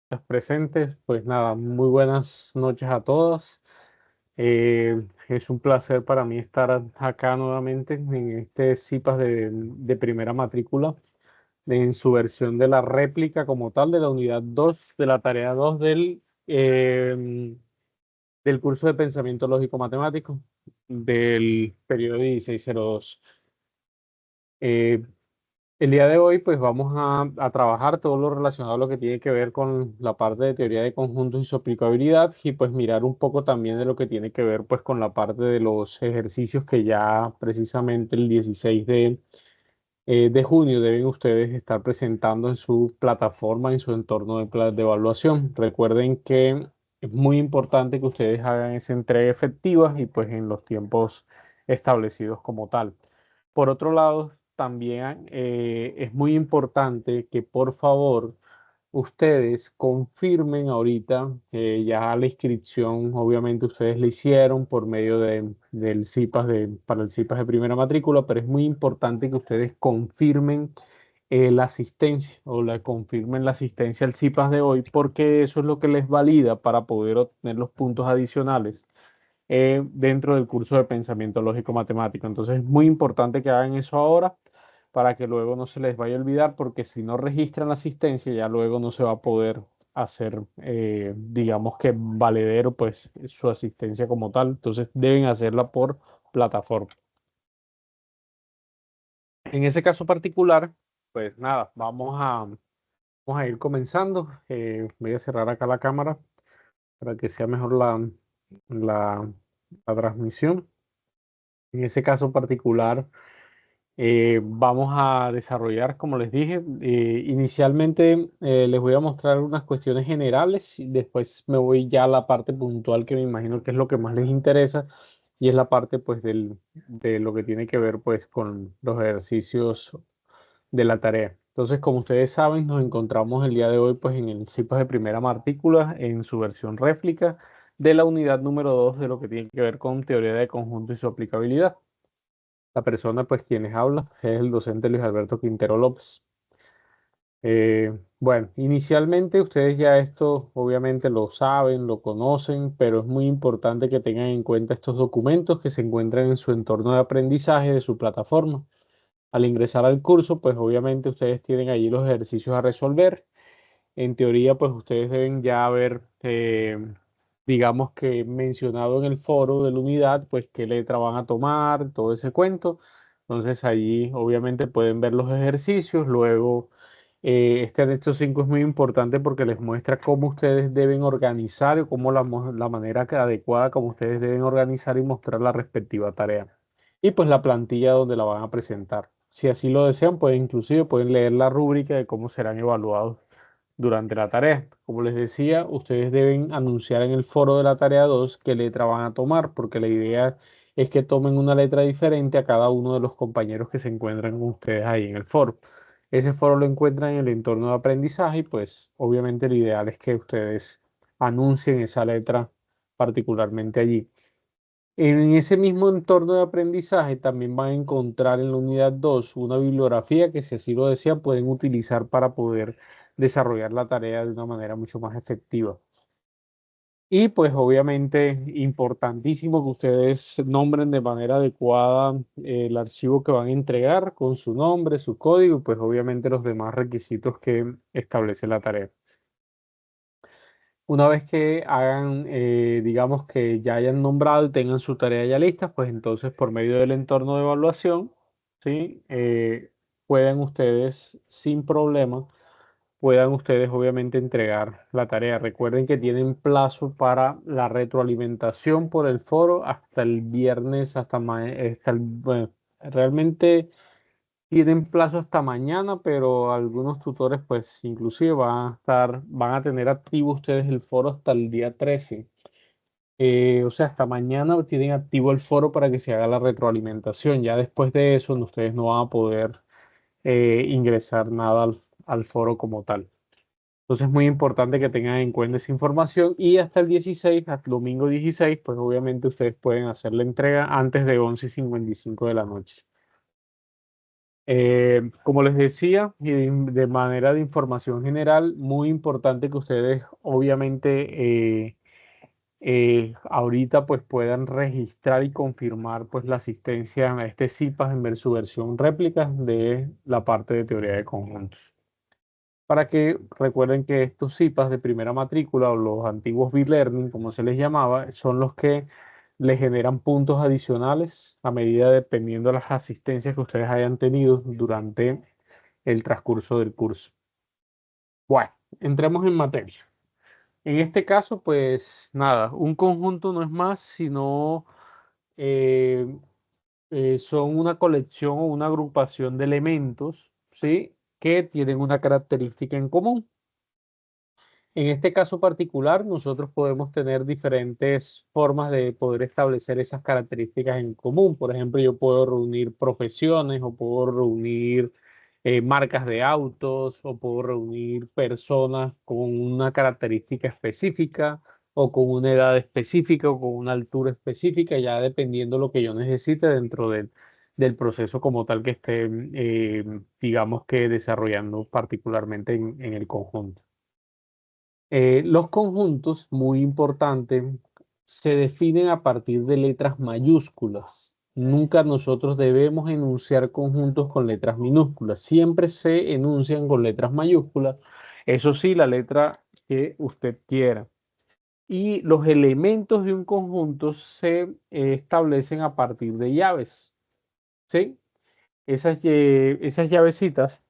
Los presentes, pues nada, muy buenas noches a todos. Es un placer para mí estar acá nuevamente en este CIPAS de primera matrícula, en su versión de la réplica como tal de la unidad 2 de la tarea 2 del curso de pensamiento lógico matemático del periodo 1602. Eh, El día de hoy, pues vamos a trabajar todo lo relacionado a lo que tiene que ver con la parte de teoría de conjuntos y su aplicabilidad y pues mirar un poco también de lo que tiene que ver pues con la parte de los ejercicios que ya precisamente el 16 de junio deben ustedes estar presentando en su plataforma, en su entorno de evaluación. Recuerden que es muy importante que ustedes hagan esa entrega efectiva y pues en los tiempos establecidos como tal. Por otro lado, también es muy importante que por favor ustedes confirmen ahorita, ya la inscripción, obviamente ustedes la hicieron por medio del CIPAS para el CIPAS de primera matrícula, pero es muy importante que ustedes confirmen la asistencia o la confirmen la asistencia al CIPAS de hoy, porque eso es lo que les valida para poder obtener los puntos adicionales dentro del curso de pensamiento lógico matemático. Entonces es muy importante que hagan eso ahora para que luego no se les vaya a olvidar, porque si no registran la asistencia, ya luego no se va a poder hacer, digamos que valedero, pues su asistencia como tal. Entonces deben hacerla por plataforma. En ese caso particular, pues nada, vamos a ir comenzando. Voy a cerrar acá la cámara para que sea mejor la, la transmisión. En ese caso particular, vamos a desarrollar, como les dije, inicialmente les voy a mostrar unas cuestiones generales y después me voy ya a la parte puntual que me imagino que es lo que más les interesa y es la parte pues de lo que tiene que ver pues con los ejercicios de la tarea. Entonces, como ustedes saben, nos encontramos el día de hoy pues en el CIPAS de primera matrícula en su versión réplica de la unidad número 2 de lo que tiene que ver con teoría de conjunto y su aplicabilidad. La persona, pues, quienes habla es el docente Luis Alberto Quintero López. Bueno, inicialmente ustedes ya esto obviamente lo saben, lo conocen, pero es muy importante que tengan en cuenta estos documentos que se encuentran en su entorno de aprendizaje de su plataforma. Al ingresar al curso, pues obviamente ustedes tienen allí los ejercicios a resolver. En teoría, pues ustedes deben ya haber, digamos que mencionado en el foro de la unidad, pues qué letra van a tomar, todo ese cuento. Entonces allí obviamente pueden ver los ejercicios. Luego, este anexo 5 es muy importante porque les muestra cómo ustedes deben organizar o cómo la manera adecuada como ustedes deben organizar y mostrar la respectiva tarea. Y pues la plantilla donde la van a presentar. Si así lo desean, pues inclusive pueden leer la rúbrica de cómo serán evaluados durante la tarea. Como les decía, ustedes deben anunciar en el foro de la tarea 2 qué letra van a tomar, porque la idea es que tomen una letra diferente a cada uno de los compañeros que se encuentran con ustedes ahí en el foro. Ese foro lo encuentran en el entorno de aprendizaje y pues obviamente lo ideal es que ustedes anuncien esa letra particularmente allí. En ese mismo entorno de aprendizaje también van a encontrar en la unidad 2 una bibliografía que, si así lo desean, pueden utilizar para poder desarrollar la tarea de una manera mucho más efectiva. Y pues obviamente importantísimo que ustedes nombren de manera adecuada el archivo que van a entregar con su nombre, su código y pues obviamente los demás requisitos que establece la tarea. Una vez que hagan, digamos que ya hayan nombrado y tengan su tarea ya lista, pues entonces por medio del entorno de evaluación, ¿sí? Pueden ustedes sin problema, puedan ustedes obviamente entregar la tarea. Recuerden que tienen plazo para la retroalimentación por el foro hasta el viernes, bueno, realmente tienen plazo hasta mañana, pero algunos tutores pues inclusive van a tener activo ustedes el foro hasta el día 13. O sea, hasta mañana tienen activo el foro para que se haga la retroalimentación. Ya después de eso, ustedes no van a poder ingresar nada al foro como tal. Entonces es muy importante que tengan en cuenta esa información y hasta el 16, hasta el domingo 16, pues obviamente ustedes pueden hacer la entrega antes de 11:55 de la noche. Como les decía, y de manera de información general, muy importante que ustedes obviamente ahorita pues puedan registrar y confirmar pues la asistencia a este CIPAS en su versión réplica de la parte de teoría de conjuntos. Para que recuerden que estos CIPAS de primera matrícula o los antiguos B-Learning, como se les llamaba, son los que le generan puntos adicionales a medida dependiendo de las asistencias que ustedes hayan tenido durante el transcurso del curso. Bueno, entremos en materia. En este caso, pues nada, un conjunto no es más sino eh, son una colección o una agrupación de elementos, ¿sí? Que tienen una característica en común. En este caso particular, nosotros podemos tener diferentes formas de poder establecer esas características en común. Por ejemplo, yo puedo reunir profesiones o puedo reunir marcas de autos o puedo reunir personas con una característica específica o con una edad específica o con una altura específica, ya dependiendo lo que yo necesite dentro del proceso como tal que esté, digamos que desarrollando particularmente en el conjunto. Los conjuntos, muy importante, se definen a partir de letras mayúsculas. Nunca nosotros debemos enunciar conjuntos con letras minúsculas. Siempre se enuncian con letras mayúsculas. Eso sí, la letra que usted quiera. Y los elementos de un conjunto se establecen a partir de llaves. ¿Sí? Esas llavecitas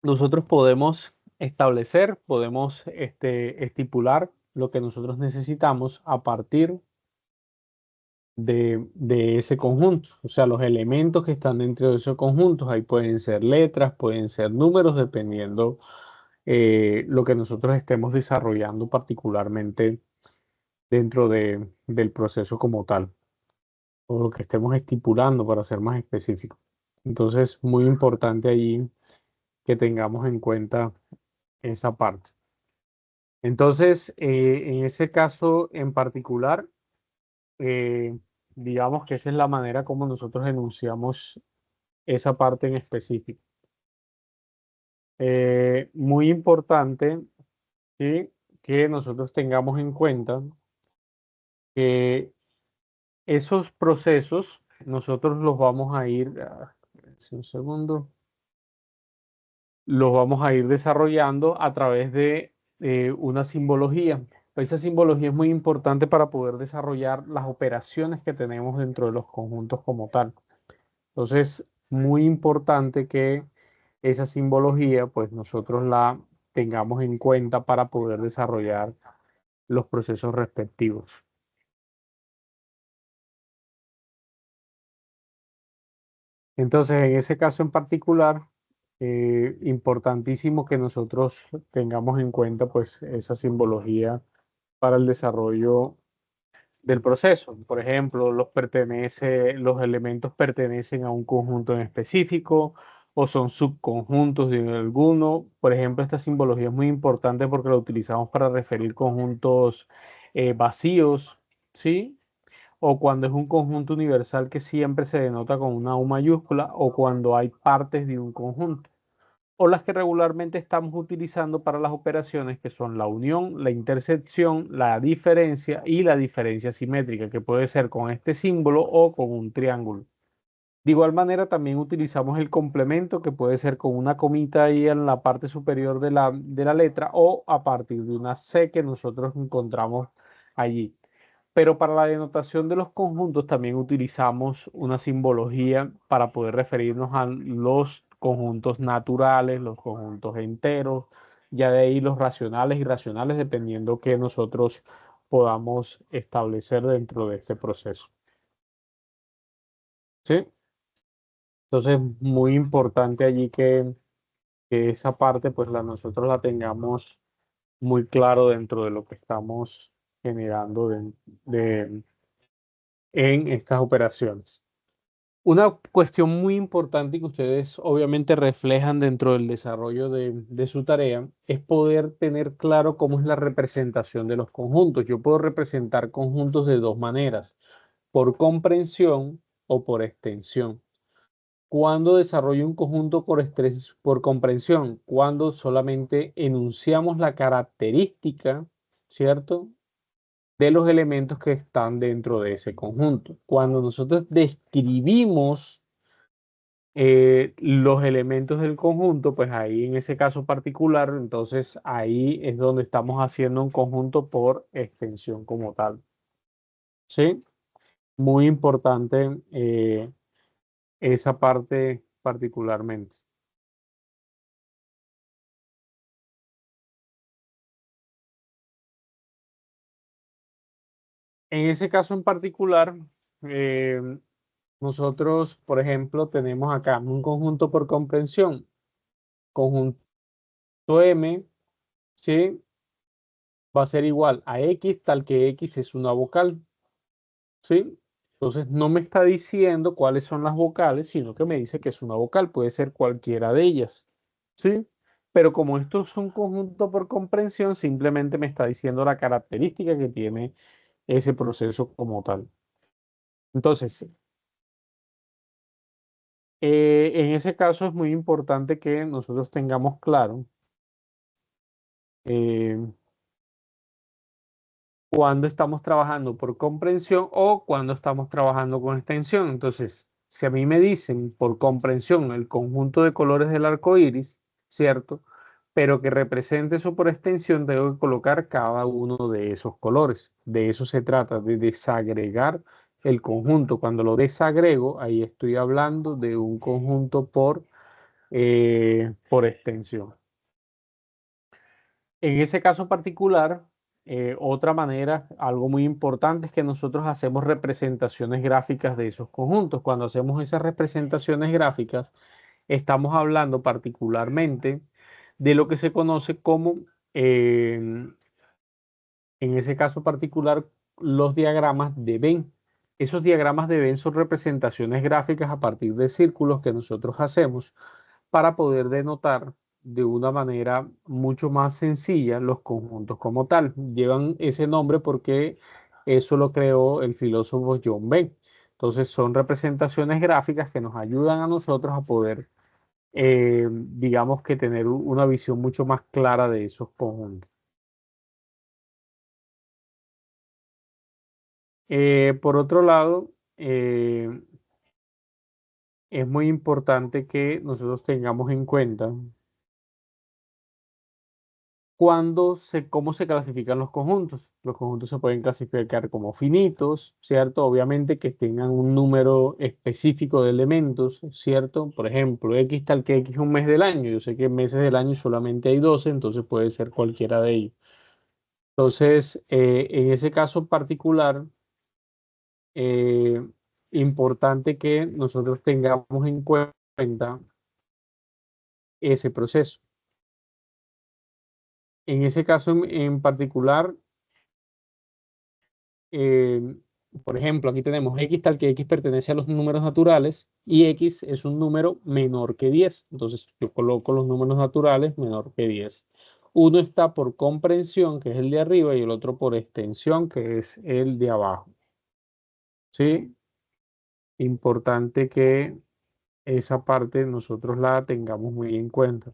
nosotros podemos establecer, podemos estipular lo que nosotros necesitamos a partir de ese conjunto. O sea, los elementos que están dentro de esos conjuntos, ahí pueden ser letras, pueden ser números, dependiendo lo que nosotros estemos desarrollando particularmente dentro del proceso como tal, o lo que estemos estipulando para ser más específico. Entonces, muy importante allí que tengamos en cuenta esa parte. Entonces, en ese caso en particular, eh, digamos que esa es la manera como nosotros enunciamos esa parte en específico. Muy importante, ¿sí? Que nosotros tengamos en cuenta que esos procesos nosotros los vamos a ir, un segundo, los vamos a ir desarrollando a través de una simbología. Esa simbología es muy importante para poder desarrollar las operaciones que tenemos dentro de los conjuntos como tal. Entonces, muy importante que esa simbología, pues nosotros la tengamos en cuenta para poder desarrollar los procesos respectivos. Entonces, en ese caso en particular, importantísimo que nosotros tengamos en cuenta pues esa simbología para el desarrollo del proceso. Por ejemplo, los elementos pertenecen a un conjunto en específico o son subconjuntos de alguno. Por ejemplo, esta simbología es muy importante porque la utilizamos para referir conjuntos vacíos, ¿sí? O cuando es un conjunto universal que siempre se denota con una U mayúscula o cuando hay partes de un conjunto o las que regularmente estamos utilizando para las operaciones, que son la unión, la intersección, la diferencia y la diferencia simétrica, que puede ser con este símbolo o con un triángulo. De igual manera, también utilizamos el complemento, que puede ser con una comita ahí en la parte superior de la letra o a partir de una C que nosotros encontramos allí. Pero para la denotación de los conjuntos también utilizamos una simbología para poder referirnos a los conjuntos naturales, los conjuntos enteros, ya de ahí los racionales y irracionales, dependiendo que nosotros podamos establecer dentro de este proceso. ¿Sí? Entonces, muy importante allí que esa parte, pues nosotros la tengamos muy claro dentro de lo que estamos generando de- en estas operaciones. Una cuestión muy importante que ustedes obviamente reflejan dentro del desarrollo de su tarea es poder tener claro cómo es la representación de los conjuntos. Yo puedo representar conjuntos de dos maneras, por comprensión o por extensión. ¿Cuándo desarrollo un conjunto por comprensión? Cuando solamente enunciamos la característica, ¿cierto? De los elementos que están dentro de ese conjunto. Cuando nosotros describimos los elementos del conjunto, pues ahí en ese caso particular, entonces ahí es donde estamos haciendo un conjunto por extensión como tal. ¿Sí? Muy importante esa parte particularmente. En ese caso en particular, eh, nosotros, por ejemplo, tenemos acá un conjunto por comprensión, conjunto M, ¿sí? Va a ser igual a X, tal que X es una vocal, ¿sí? Entonces no me está diciendo cuáles son las vocales, sino que me dice que es una vocal, puede ser cualquiera de ellas, ¿sí? Pero como esto es un conjunto por comprensión, simplemente me está diciendo la característica que tiene ese proceso como tal. Entonces, en ese caso es muy importante que nosotros tengamos claro eh, cuando estamos trabajando por comprensión o cuando estamos trabajando con extensión. Entonces, si a mí me dicen por comprensión el conjunto de colores del arco iris, ¿cierto? Pero que represente eso por extensión, tengo que colocar cada uno de esos colores. De eso se trata, de desagregar el conjunto. Cuando lo desagrego, ahí estoy hablando de un conjunto por extensión. En ese caso particular, otra manera, algo muy importante es que nosotros hacemos representaciones gráficas de esos conjuntos. Cuando hacemos esas representaciones gráficas, estamos hablando particularmente de lo que se conoce como, en ese caso particular, los diagramas de Venn. Esos diagramas de Venn son representaciones gráficas a partir de círculos que nosotros hacemos para poder denotar de una manera mucho más sencilla los conjuntos como tal. Llevan ese nombre porque eso lo creó el filósofo John Venn. Entonces son representaciones gráficas que nos ayudan a nosotros a poder, digamos que tener una visión mucho más clara de esos conjuntos. Por otro lado, es muy importante que nosotros tengamos en cuenta cómo se clasifican los conjuntos. Los conjuntos se pueden clasificar como finitos, ¿cierto? Obviamente que tengan un número específico de elementos, ¿cierto? Por ejemplo, X tal que X es un mes del año. Yo sé que meses del año solamente hay 12, entonces puede ser cualquiera de ellos. Entonces, en ese caso particular, eh, importante que nosotros tengamos en cuenta ese proceso. En ese caso en particular, eh, por ejemplo, aquí tenemos X tal que X pertenece a los números naturales y X es un número menor que 10. Entonces yo coloco los números naturales menor que 10. Uno está por comprensión, que es el de arriba, y el otro por extensión, que es el de abajo. ¿Sí? Importante que esa parte nosotros la tengamos muy en cuenta.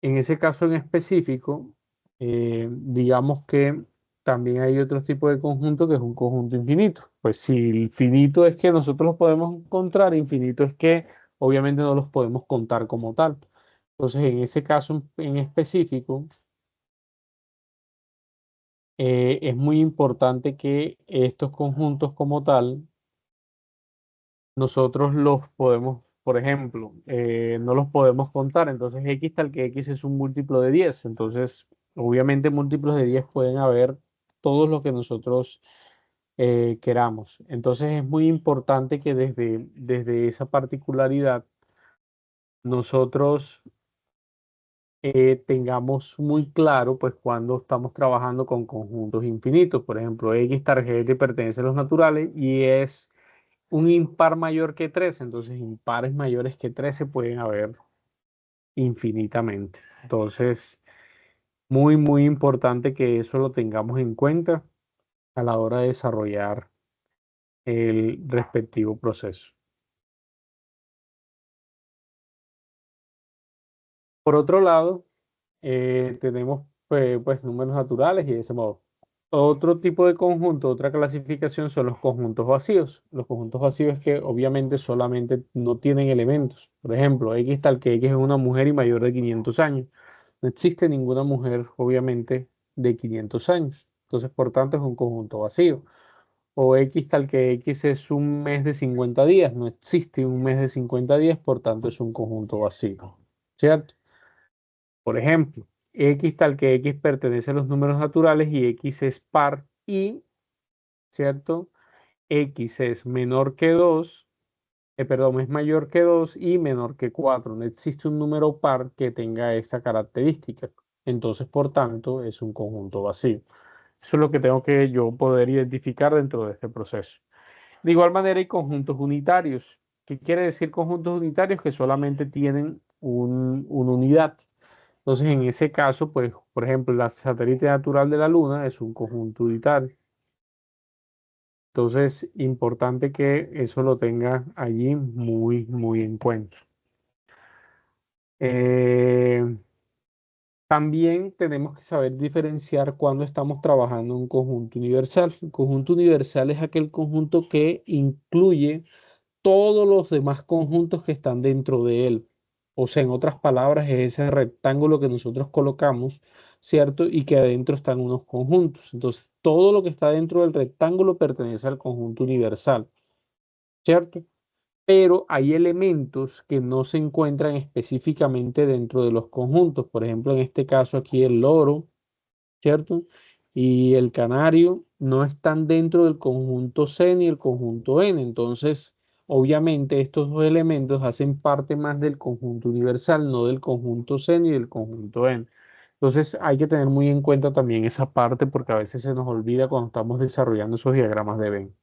En ese caso en específico, digamos que también hay otro tipo de conjunto que es un conjunto infinito. Pues si el finito es que nosotros los podemos encontrar, infinito es que obviamente no los podemos contar como tal. Entonces, en ese caso en específico, es muy importante que estos conjuntos como tal nosotros los podemos, por ejemplo, no los podemos contar. Entonces, X tal que X es un múltiplo de 10. Entonces, obviamente múltiplos de 10 pueden haber todos los que nosotros queramos. Entonces, es muy importante que desde esa particularidad nosotros tengamos muy claro, pues, cuando estamos trabajando con conjuntos infinitos. Por ejemplo, X tarjeta y pertenece a los naturales y es un impar mayor que 13, entonces impares mayores que 13 pueden haber infinitamente. Entonces, muy, muy importante que eso lo tengamos en cuenta a la hora de desarrollar el respectivo proceso. Por otro lado, tenemos pues números naturales y de ese modo. Otro tipo de conjunto, otra clasificación son los conjuntos vacíos. Los conjuntos vacíos es que obviamente solamente no tienen elementos. Por ejemplo, X tal que X es una mujer y mayor de 500 años. No existe ninguna mujer, obviamente, de 500 años. Entonces, por tanto, es un conjunto vacío. O X tal que X es un mes de 50 días. No existe un mes de 50 días, por tanto, es un conjunto vacío. ¿Cierto? Por ejemplo, X tal que X pertenece a los números naturales y X es par y, ¿cierto? X es menor que 2, perdón, es mayor que 2 y menor que 4. No existe un número par que tenga esta característica. Entonces, por tanto, es un conjunto vacío. Eso es lo que tengo que yo poder identificar dentro de este proceso. De igual manera, hay conjuntos unitarios. ¿Qué quiere decir conjuntos unitarios? Que solamente tienen una unidad. Entonces, en ese caso, pues, por ejemplo, la satélite natural de la Luna es un conjunto unitario. Entonces, importante que eso lo tenga allí muy, muy en cuenta. Eh, También tenemos que saber diferenciar cuando estamos trabajando en un conjunto universal. Un conjunto universal es aquel conjunto que incluye todos los demás conjuntos que están dentro de él. O sea, en otras palabras, es ese rectángulo que nosotros colocamos, ¿cierto? Y que adentro están unos conjuntos. Entonces, todo lo que está dentro del rectángulo pertenece al conjunto universal, ¿cierto? Pero hay elementos que no se encuentran específicamente dentro de los conjuntos. Por ejemplo, en este caso aquí el loro, ¿cierto? Y el canario no están dentro del conjunto C ni el conjunto N. Entonces, obviamente, estos dos elementos hacen parte más del conjunto universal, no del conjunto C ni del conjunto N. Entonces, hay que tener muy en cuenta también esa parte porque a veces se nos olvida cuando estamos desarrollando esos diagramas de Venn.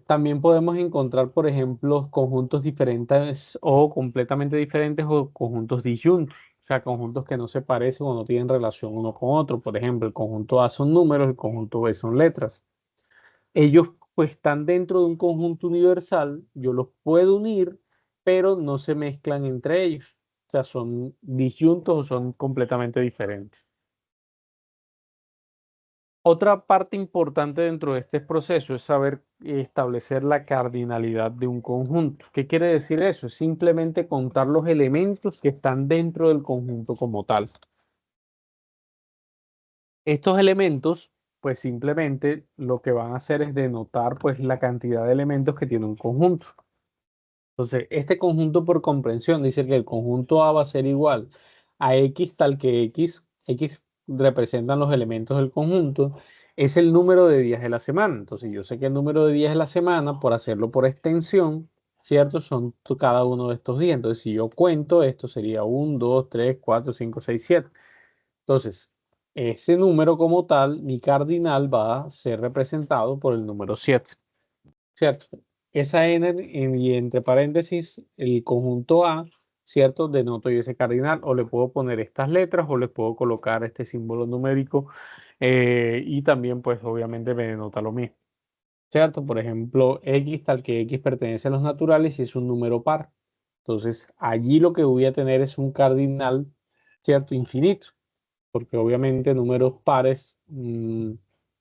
También podemos encontrar, por ejemplo, conjuntos diferentes o completamente diferentes o conjuntos disyuntos, o sea, conjuntos que no se parecen o no tienen relación uno con otro. Por ejemplo, el conjunto A son números, el conjunto B son letras. Ellos pues están dentro de un conjunto universal, yo los puedo unir, pero no se mezclan entre ellos. O sea, son disyuntos o son completamente diferentes. Otra parte importante dentro de este proceso es saber establecer la cardinalidad de un conjunto. ¿Qué quiere decir eso? Es simplemente contar los elementos que están dentro del conjunto como tal. Estos elementos, pues simplemente lo que van a hacer es denotar pues la cantidad de elementos que tiene un conjunto. Entonces, este conjunto por comprensión dice que el conjunto A va a ser igual a X tal que X representan los elementos del conjunto, es el número de días de la semana. Entonces, yo sé que el número de días de la semana, por hacerlo por extensión, ¿cierto? Son cada uno de estos días. Entonces, si yo cuento, esto sería 1, 2, 3, 4, 5, 6, 7. Entonces, ese número como tal, mi cardinal va a ser representado por el número 7. ¿Cierto? Esa n y entre paréntesis el conjunto A, ¿cierto? Denoto yo ese cardinal o le puedo poner estas letras o le puedo colocar este símbolo numérico y también pues obviamente me denota lo mismo, ¿cierto? Por ejemplo, X tal que X pertenece a los naturales y es un número par. Entonces allí lo que voy a tener es un cardinal, ¿cierto? Infinito, porque obviamente números pares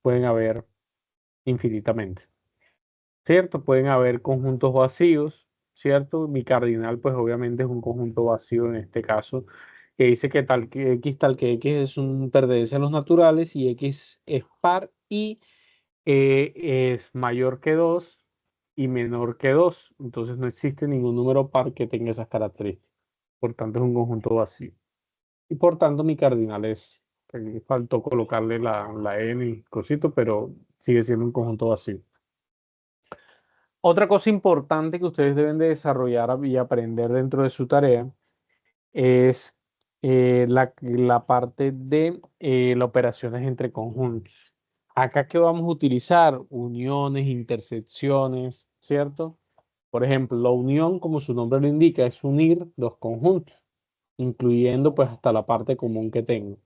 pueden haber infinitamente. ¿Cierto? Pueden haber conjuntos vacíos, ¿cierto? Mi cardinal, pues obviamente es un conjunto vacío en este caso, que dice que tal que X es un pertenece a los naturales y X es par y es mayor que 2 y menor que 2. Entonces no existe ningún número par que tenga esas características. Por tanto, es un conjunto vacío. Y por tanto, mi cardinal es, faltó colocarle la N y cosito, pero sigue siendo un conjunto vacío. Otra cosa importante que ustedes deben de desarrollar y aprender dentro de su tarea es la parte de las operaciones entre conjuntos. Acá que vamos a utilizar uniones, intersecciones, ¿cierto? Por ejemplo, la unión, como su nombre lo indica, es unir dos conjuntos, incluyendo pues hasta la parte común que tengo.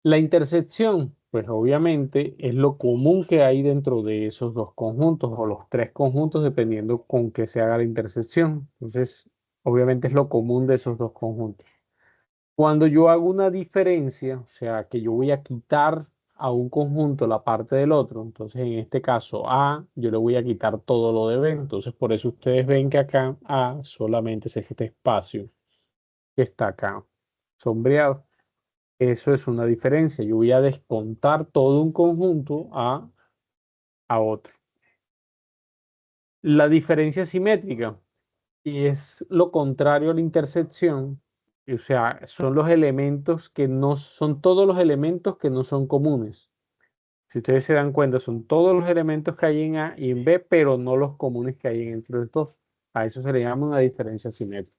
La intersección, pues obviamente es lo común que hay dentro de esos dos conjuntos o los tres conjuntos, dependiendo con qué se haga la intersección. Entonces, Obviamente es lo común de esos dos conjuntos. Cuando yo hago una diferencia, o sea, que yo voy a quitar a un conjunto la parte del otro, entonces en este caso A, yo le voy a quitar todo lo de B. Entonces por eso ustedes ven que acá A solamente es este espacio que está acá sombreado. Eso es una diferencia. Yo voy a descontar todo un conjunto a otro. La diferencia simétrica y es lo contrario a la intersección. O sea, son los elementos que no son todos los elementos que no son comunes. Si ustedes se dan cuenta, son todos los elementos que hay en A y en B, pero no los comunes que hay entre los dos. A eso se le llama una diferencia simétrica.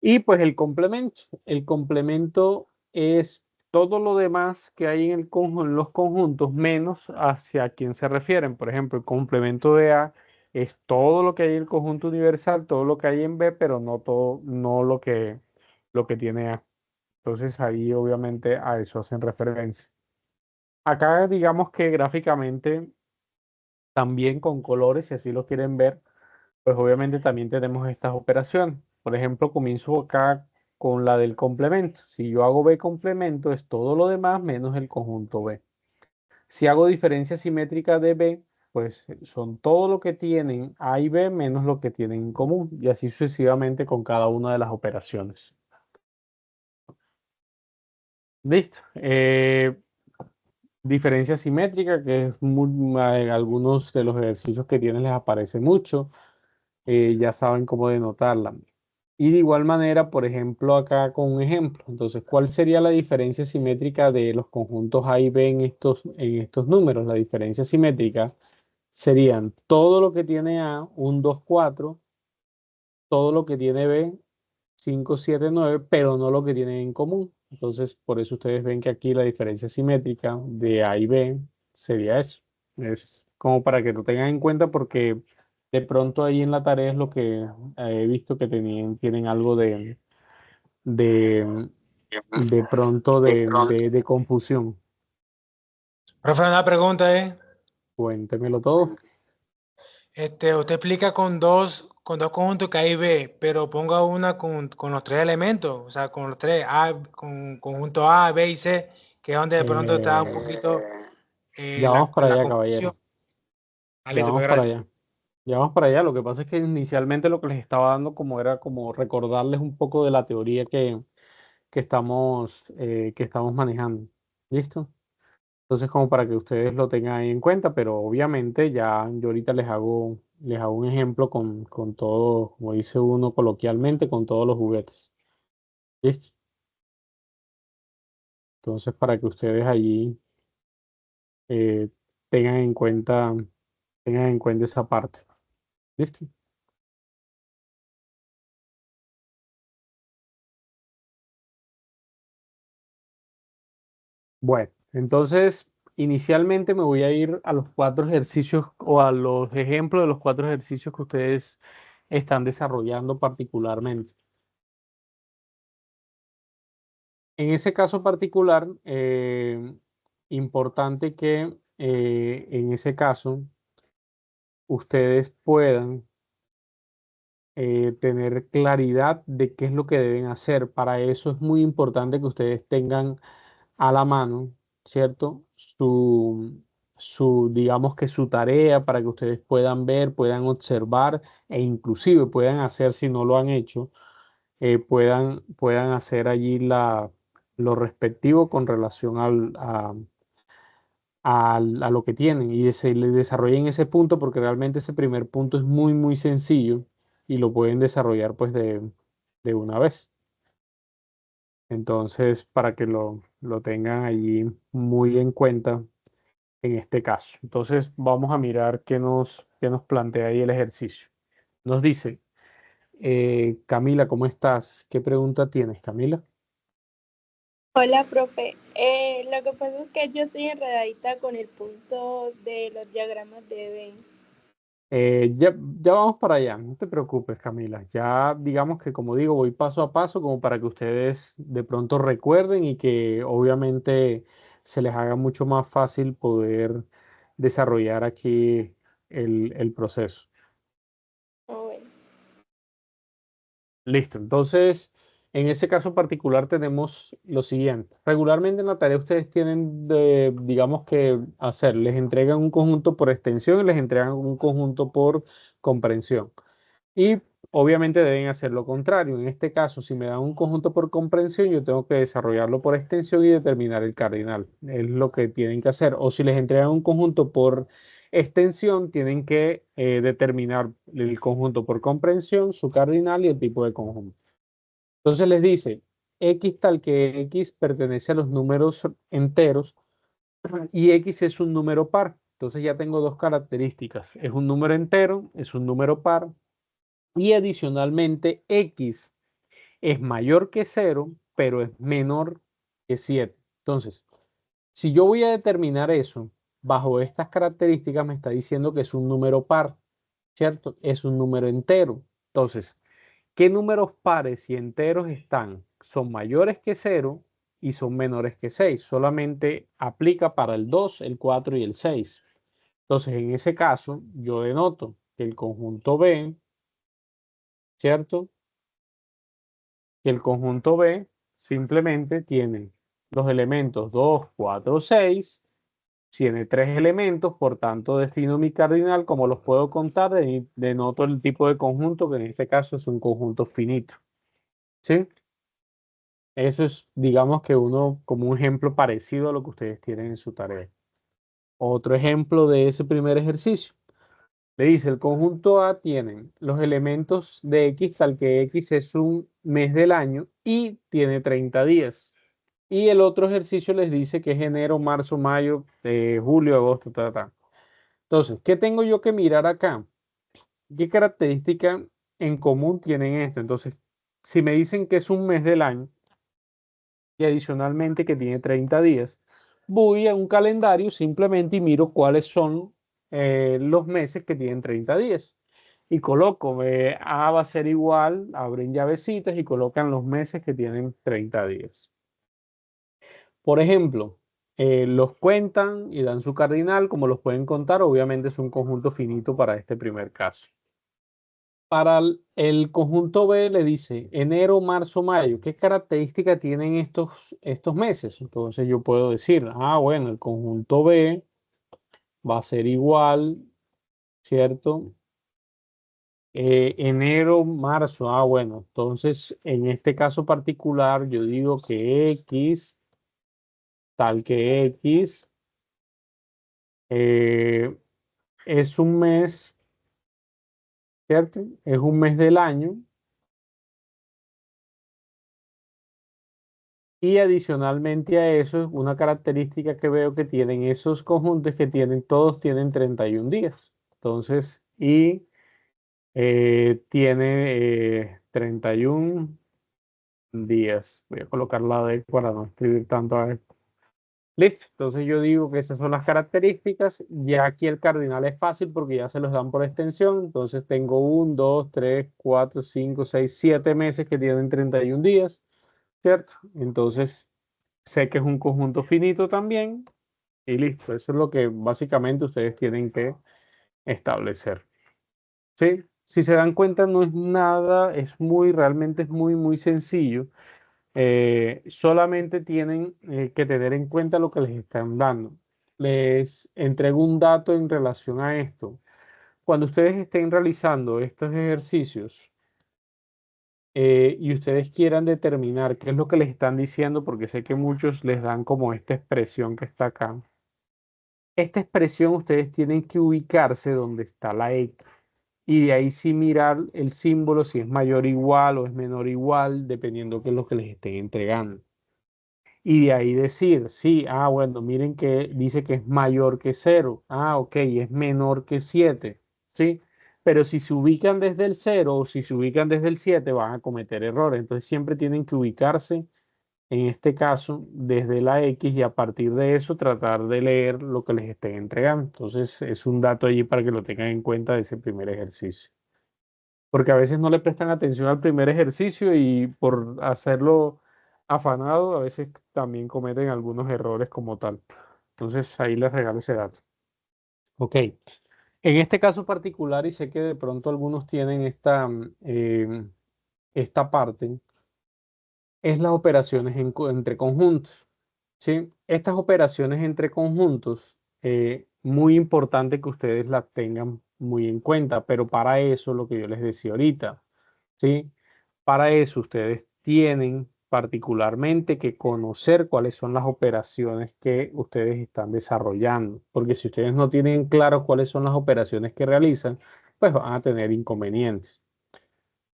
Y pues el complemento. El complemento es todo lo demás que hay en los conjuntos menos hacia quién se refieren. Por ejemplo, el complemento de A es todo lo que hay en el conjunto universal, todo lo que hay en B, pero no todo, no lo que tiene A. Entonces ahí obviamente a eso hacen referencia. Acá digamos que gráficamente también con colores, si así lo quieren ver, pues obviamente también tenemos estas operaciones. Por ejemplo, comienzo acá con la del complemento. Si yo hago B complemento, es todo lo demás menos el conjunto B. Si hago diferencia simétrica de B, pues son todo lo que tienen A y B menos lo que tienen en común. Y así sucesivamente con cada una de las operaciones. Listo. Diferencia simétrica, que es en algunos de los ejercicios que tienen les aparece mucho. Ya saben cómo denotarla. Y de igual manera, por ejemplo, acá con un ejemplo. Entonces, ¿cuál sería la diferencia simétrica de los conjuntos A y B en estos números? La diferencia simétrica serían todo lo que tiene A, 1, 2, 4, todo lo que tiene B, 5, 7, 9, pero no lo que tienen en común. Entonces, por eso ustedes ven que aquí la diferencia simétrica de A y B sería eso. Es como para que lo tengan en cuenta porque de pronto ahí en la tarea es lo que he visto que tienen algo de, de pronto de confusión. Profe, una pregunta Cuéntemelo todo. usted explica con dos conjuntos que hay B, pero ponga una con los tres elementos, o sea, con los tres A, con conjunto A, B y C, que es donde de pronto está un Eh, poquito ya vamos para la allá, confusión. caballero. Ah, Ya listo, pues vamos para gracias. allá. Ya vamos para allá. Lo que pasa es que inicialmente lo que les estaba dando como era como recordarles un poco de la teoría que estamos manejando. ¿Listo? Entonces, como para que ustedes lo tengan ahí en cuenta, pero obviamente ya yo ahorita les hago un ejemplo con todo, como dice uno coloquialmente, con todos los juguetes. ¿Listo? Entonces, para que ustedes allí eh, tengan en cuenta, tengan en cuenta esa parte. ¿Listo? Bueno, entonces inicialmente me voy a ir a los cuatro ejercicios o a los ejemplos de los cuatro ejercicios que ustedes están desarrollando particularmente. En ese caso particular, importante que en ese caso ustedes puedan tener claridad de qué es lo que deben hacer. Para eso es muy importante que ustedes tengan a la mano, ¿cierto? Digamos que su tarea para que ustedes puedan ver, puedan observar e inclusive puedan hacer, si no lo han hecho, puedan hacer allí lo respectivo con relación a lo que tienen y se le desarrollen ese punto porque realmente ese primer punto es muy, muy sencillo y lo pueden desarrollar pues de una vez. Entonces, para que lo tengan allí muy en cuenta en este caso. Entonces, vamos a mirar qué nos plantea ahí el ejercicio. Nos dice, Camila, ¿cómo estás? ¿Qué pregunta tienes, Camila? Hola, profe. Lo que pasa es que yo estoy enredadita con el punto de los diagramas de Venn. Ya vamos para allá, no te preocupes, Camila. Ya digamos que, como digo, voy paso a paso como para que ustedes de pronto recuerden y que obviamente se les haga mucho más fácil poder desarrollar aquí el proceso. Oh, bueno. Listo. Entonces, en ese caso particular tenemos lo siguiente. Regularmente en la tarea ustedes tienen de, digamos que hacer, les entregan un conjunto por extensión y les entregan un conjunto por comprensión. Y obviamente deben hacer lo contrario. En este caso, si me dan un conjunto por comprensión, yo tengo que desarrollarlo por extensión y determinar el cardinal. Es lo que tienen que hacer. O si les entregan un conjunto por extensión, tienen que determinar el conjunto por comprensión, su cardinal y el tipo de conjunto. Entonces les dice, x tal que x pertenece a los números enteros y x es un número par. Entonces ya tengo dos características. Es un número entero, es un número par y adicionalmente x es mayor que 0, pero es menor que 7. Entonces, si yo voy a determinar eso bajo estas características, me está diciendo que es un número par, ¿cierto? Es un número entero. Entonces, ¿qué números pares y enteros están? Son mayores que 0 y son menores que 6. Solamente aplica para el 2, el 4 y el 6. Entonces, en ese caso, yo denoto que el conjunto B, ¿cierto? Que el conjunto B simplemente tiene los elementos 2, 4, 6. Tiene tres elementos, por tanto defino mi cardinal. Como los puedo contar, denoto el tipo de conjunto, que en este caso es un conjunto finito. ¿Sí? Eso es, digamos que uno, como un ejemplo parecido a lo que ustedes tienen en su tarea. Otro ejemplo de ese primer ejercicio. Le dice, el conjunto A tiene los elementos de X, tal que X es un mes del año y tiene 30 días. Y el otro ejercicio les dice que es enero, marzo, mayo, julio, agosto, Entonces, ¿qué tengo yo que mirar acá? ¿Qué característica en común tienen esto? Entonces, si me dicen que es un mes del año y adicionalmente que tiene 30 días, voy a un calendario simplemente y miro cuáles son los meses que tienen 30 días. Y coloco, A va a ser igual, abren llavecitas y colocan los meses que tienen 30 días. Por ejemplo, los cuentan y dan su cardinal, como los pueden contar, obviamente es un conjunto finito para este primer caso. Para el conjunto B le dice enero, marzo, mayo. ¿Qué característica tienen estos meses? Entonces yo puedo decir, bueno, el conjunto B va a ser igual, ¿cierto? Enero, marzo, bueno, entonces en este caso particular yo digo que X, tal que X, es un mes, ¿cierto? Es un mes del año. Y adicionalmente a eso, una característica que veo que tienen esos conjuntos que todos tienen 31 días. Entonces, tiene 31 días. Voy a colocar la D para no escribir tanto a esto. Listo. Entonces yo digo que esas son las características. Ya aquí el cardinal es fácil porque ya se los dan por extensión. Entonces tengo 1, 2, 3, 4, 5, 6, 7 meses que tienen 31 días. ¿Cierto? Entonces sé que es un conjunto finito también y listo. Eso es lo que básicamente ustedes tienen que establecer. ¿Sí? Si se dan cuenta, no es nada, realmente es muy sencillo. Solamente tienen que tener en cuenta lo que les están dando. Les entrego un dato en relación a esto. Cuando ustedes estén realizando estos ejercicios, y ustedes quieran determinar qué es lo que les están diciendo, porque sé que muchos les dan como esta expresión que está acá. Esta expresión ustedes tienen que ubicarse donde está la X y de ahí sí mirar el símbolo si es mayor o igual o es menor o igual, dependiendo qué es lo que les estén entregando. Y de ahí decir, sí, bueno, miren que dice que es mayor que 0. Ok, es menor que 7. ¿Sí? Pero si se ubican desde el 0 o si se ubican desde el 7 van a cometer errores. Entonces siempre tienen que ubicarse, en este caso, desde la X y a partir de eso tratar de leer lo que les estén entregando. Entonces es un dato allí para que lo tengan en cuenta de ese primer ejercicio. Porque a veces no le prestan atención al primer ejercicio y por hacerlo afanado, a veces también cometen algunos errores como tal. Entonces ahí les regalo ese dato. Ok. En este caso particular, y sé que de pronto algunos tienen esta parte, es las operaciones entre conjuntos. ¿Sí? Estas operaciones entre conjuntos, muy importante que ustedes las tengan muy en cuenta, pero para eso, lo que yo les decía ahorita, ¿sí? Para eso ustedes tienen particularmente que conocer cuáles son las operaciones que ustedes están desarrollando, porque si ustedes no tienen claro cuáles son las operaciones que realizan, pues van a tener inconvenientes.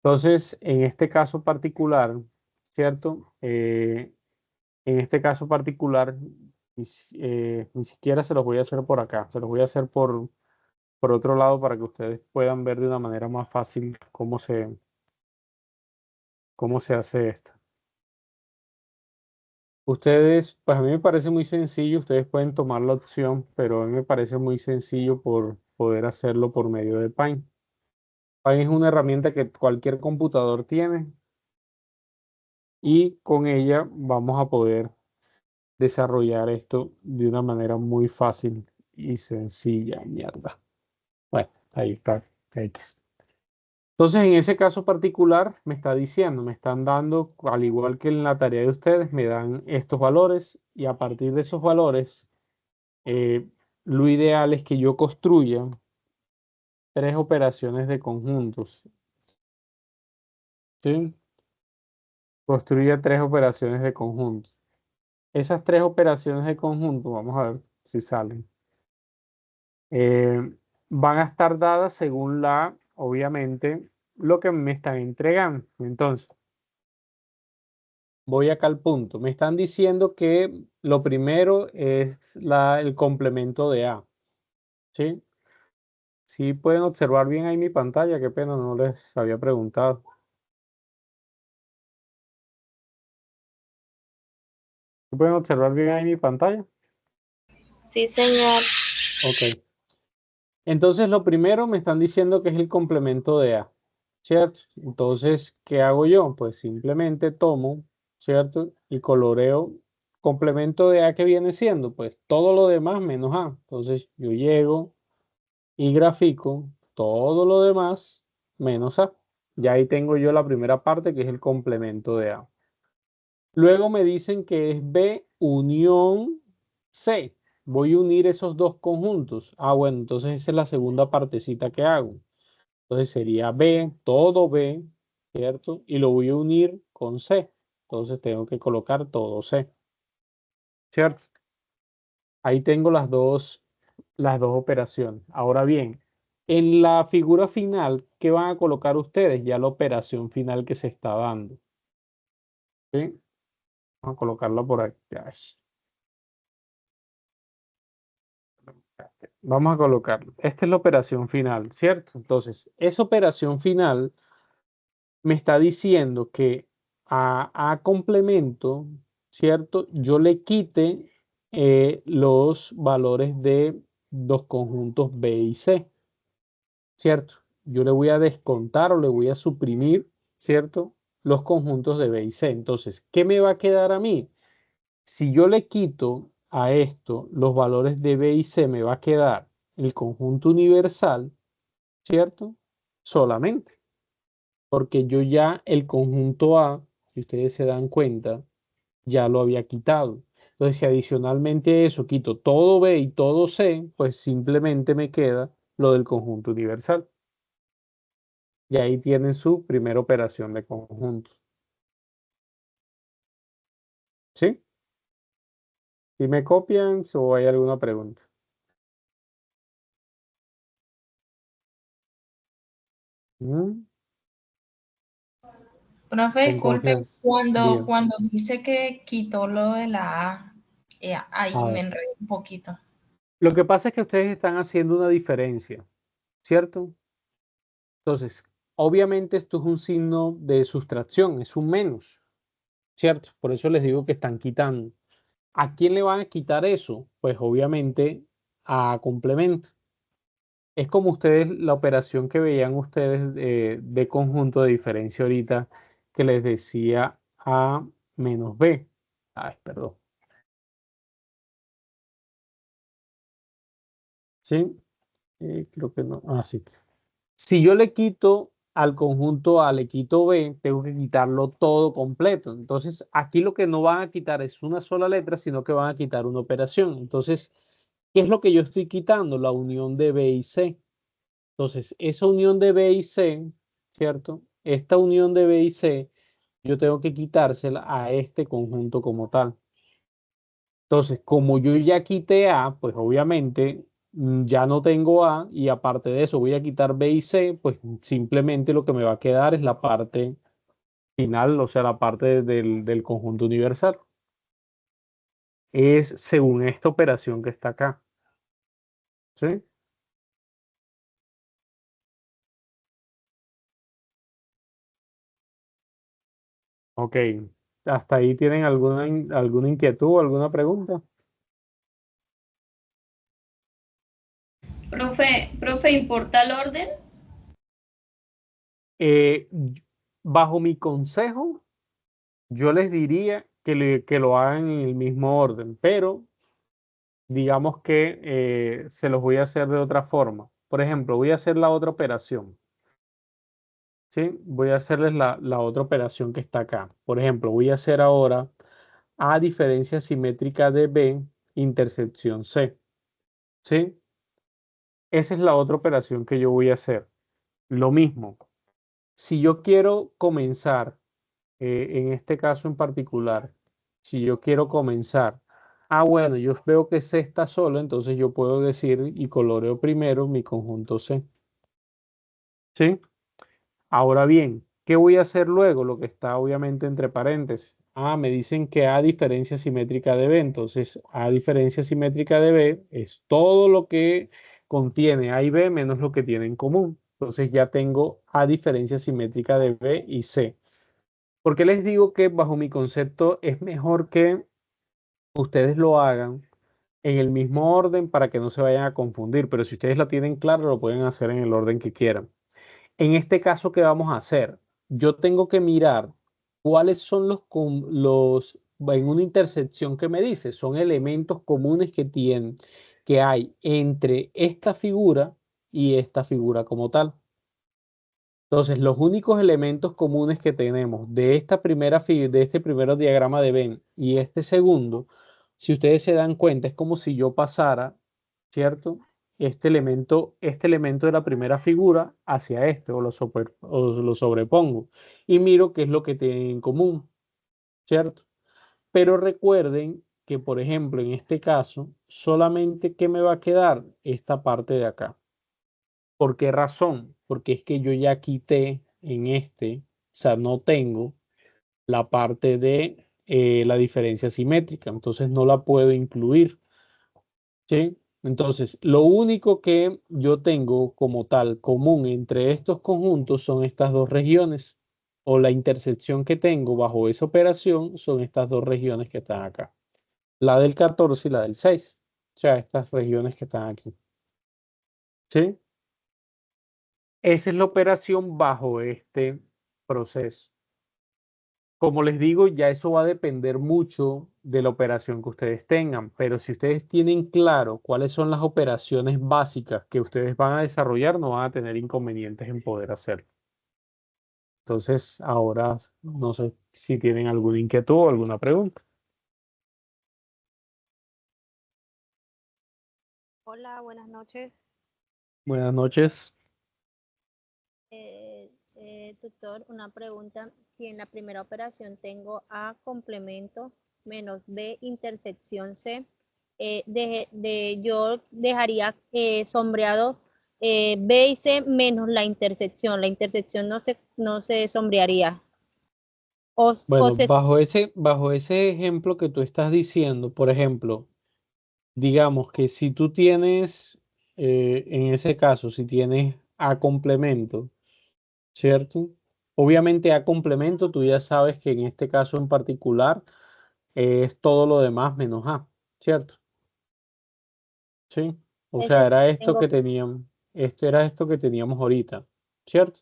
Entonces, en este caso particular, ¿cierto? En este caso particular, ni siquiera se los voy a hacer por acá, se los voy a hacer por otro lado para que ustedes puedan ver de una manera más fácil cómo se hace esto. Ustedes, pues a mí me parece muy sencillo, ustedes pueden tomar la opción, pero a mí me parece muy sencillo por poder hacerlo por medio de Paint. Paint es una herramienta que cualquier computador tiene y con ella vamos a poder desarrollar esto de una manera muy fácil y sencilla. Mierda. Bueno, ahí está. X. Entonces, en ese caso particular, me está diciendo, me están dando, al igual que en la tarea de ustedes, me dan estos valores y a partir de esos valores, eh, lo ideal es que yo construya tres operaciones de conjuntos. ¿Sí? Construya tres operaciones de conjuntos. Esas tres operaciones de conjunto, vamos a ver si salen. Van a estar dadas según obviamente, lo que me están entregando. Entonces, voy acá al punto. Me están diciendo que lo primero es el complemento de A. ¿Sí? Sí pueden observar bien ahí mi pantalla. Qué pena, no les había preguntado. ¿Sí pueden observar bien ahí mi pantalla? Sí, señor. Ok. Entonces, lo primero me están diciendo que es el complemento de A, ¿cierto? Entonces, ¿qué hago yo? Pues simplemente tomo, ¿cierto? Y coloreo complemento de A que viene siendo, pues todo lo demás menos A. Entonces, yo llego y grafico todo lo demás menos A. Ya ahí tengo yo la primera parte que es el complemento de A. Luego me dicen que es B unión C. Voy a unir esos dos conjuntos. Ah, bueno, entonces esa es la segunda partecita que hago. Entonces sería B, todo B, ¿cierto? Y lo voy a unir con C. Entonces tengo que colocar todo C, ¿cierto? Ahí tengo las dos operaciones. Ahora bien, en la figura final, ¿qué van a colocar ustedes? Ya la operación final que se está dando. ¿Sí? Vamos a colocarla por aquí. Ay. Vamos a colocarlo. Esta es la operación final, ¿cierto? Entonces, esa operación final me está diciendo que a complemento, ¿cierto? Yo le quite los valores de los conjuntos B y C, ¿cierto? Yo le voy a descontar o le voy a suprimir, ¿cierto? Los conjuntos de B y C. Entonces, ¿qué me va a quedar a mí? Si yo le quito a esto los valores de B y C, me va a quedar el conjunto universal, ¿cierto? Solamente, porque yo ya el conjunto A, si ustedes se dan cuenta, ya lo había quitado. Entonces, si adicionalmente a eso quito todo B y todo C, pues simplemente me queda lo del conjunto universal. Y ahí tienen su primera operación de conjunto. ¿Sí? ¿Y me copian o hay alguna pregunta? ¿Mm? Profe, Con disculpe, confianza. cuando, Bien. cuando dice que quitó lo de la A, ahí A me ver. enredé un poquito. Lo que pasa es que ustedes están haciendo una diferencia, ¿cierto? Entonces, obviamente esto es un signo de sustracción, es un menos, ¿cierto? Por eso les digo que están quitando. ¿A quién le van a quitar eso? Pues obviamente a complemento. Es como ustedes, la operación que veían ustedes de conjunto de diferencia ahorita que les decía A menos B. Ay, perdón. ¿Sí? Creo que no. Ah, sí. Si yo le quito al conjunto A le quito B, tengo que quitarlo todo completo. Entonces, aquí lo que no van a quitar es una sola letra, sino que van a quitar una operación. Entonces, ¿qué es lo que yo estoy quitando? La unión de B y C. Entonces, esa unión de B y C, ¿cierto? Esta unión de B y C, yo tengo que quitársela a este conjunto como tal. Entonces, como yo ya quité A, pues obviamente ya no tengo A y aparte de eso voy a quitar B y C, pues simplemente lo que me va a quedar es la parte final, o sea, la parte del conjunto universal. Es según esta operación que está acá. ¿Sí? Ok. ¿Hasta ahí tienen alguna inquietud, alguna pregunta? Profe, ¿importa el orden? Eh, Bajo mi consejo, yo les diría que lo hagan en el mismo orden, pero digamos que se los voy a hacer de otra forma. Por ejemplo, voy a hacer la otra operación. ¿Sí? Voy a hacerles la otra operación que está acá. Por ejemplo, voy a hacer ahora A diferencia simétrica de B intersección C. ¿Sí? Esa es la otra operación que yo voy a hacer. Lo mismo. Si yo quiero comenzar, en este caso en particular, si yo quiero comenzar, bueno, yo veo que C está solo, entonces yo puedo decir y coloreo primero mi conjunto C. ¿Sí? Ahora bien, ¿qué voy a hacer luego? Lo que está obviamente entre paréntesis. Me dicen que A diferencia simétrica de B, entonces A diferencia simétrica de B es todo lo que contiene A y B menos lo que tienen en común. Entonces ya tengo A diferencia simétrica de B y C. ¿Por qué les digo que bajo mi concepto es mejor que ustedes lo hagan en el mismo orden para que no se vayan a confundir? Pero si ustedes la tienen clara, lo pueden hacer en el orden que quieran. En este caso, ¿qué vamos a hacer? Yo tengo que mirar cuáles son en una intersección que me dice, son elementos comunes que hay entre esta figura y esta figura como tal. Entonces, los únicos elementos comunes que tenemos de esta de este primer diagrama de Venn y este segundo, si ustedes se dan cuenta, es como si yo pasara, ¿cierto? Este elemento de la primera figura hacia este, o lo sobrepongo, y miro qué es lo que tienen en común, ¿cierto? Pero recuerden que, por ejemplo, en este caso, solamente ¿qué me va a quedar? Esta parte de acá. ¿Por qué razón? Porque es que yo ya quité en este, o sea, no tengo la parte de la diferencia simétrica, entonces no la puedo incluir, ¿sí? Entonces, lo único que yo tengo como tal común entre estos conjuntos son estas dos regiones, o la intersección que tengo bajo esa operación son estas dos regiones que están acá, la del 14 y la del 6, o sea, estas regiones que están aquí, ¿sí? Esa es la operación bajo este proceso. Como les digo, ya eso va a depender mucho de la operación que ustedes tengan, pero si ustedes tienen claro cuáles son las operaciones básicas que ustedes van a desarrollar, no van a tener inconvenientes en poder hacerlo. Entonces, ahora no sé si tienen alguna inquietud o alguna pregunta. Hola, buenas noches. Buenas noches. Tutor, una pregunta. Si en la primera operación tengo A complemento menos B intersección C, yo dejaría sombreado B y C menos la intersección. La intersección no se sombrearía. O Bueno, se, bajo ese ejemplo que tú estás diciendo, por ejemplo, digamos que si tú tienes, en ese caso, si tienes A complemento, ¿cierto? Obviamente A complemento, tú ya sabes que en este caso en particular es todo lo demás menos A, ¿cierto? Sí. O es sea, decir, era esto tengo que teníamos, esto era esto que teníamos ahorita, ¿cierto?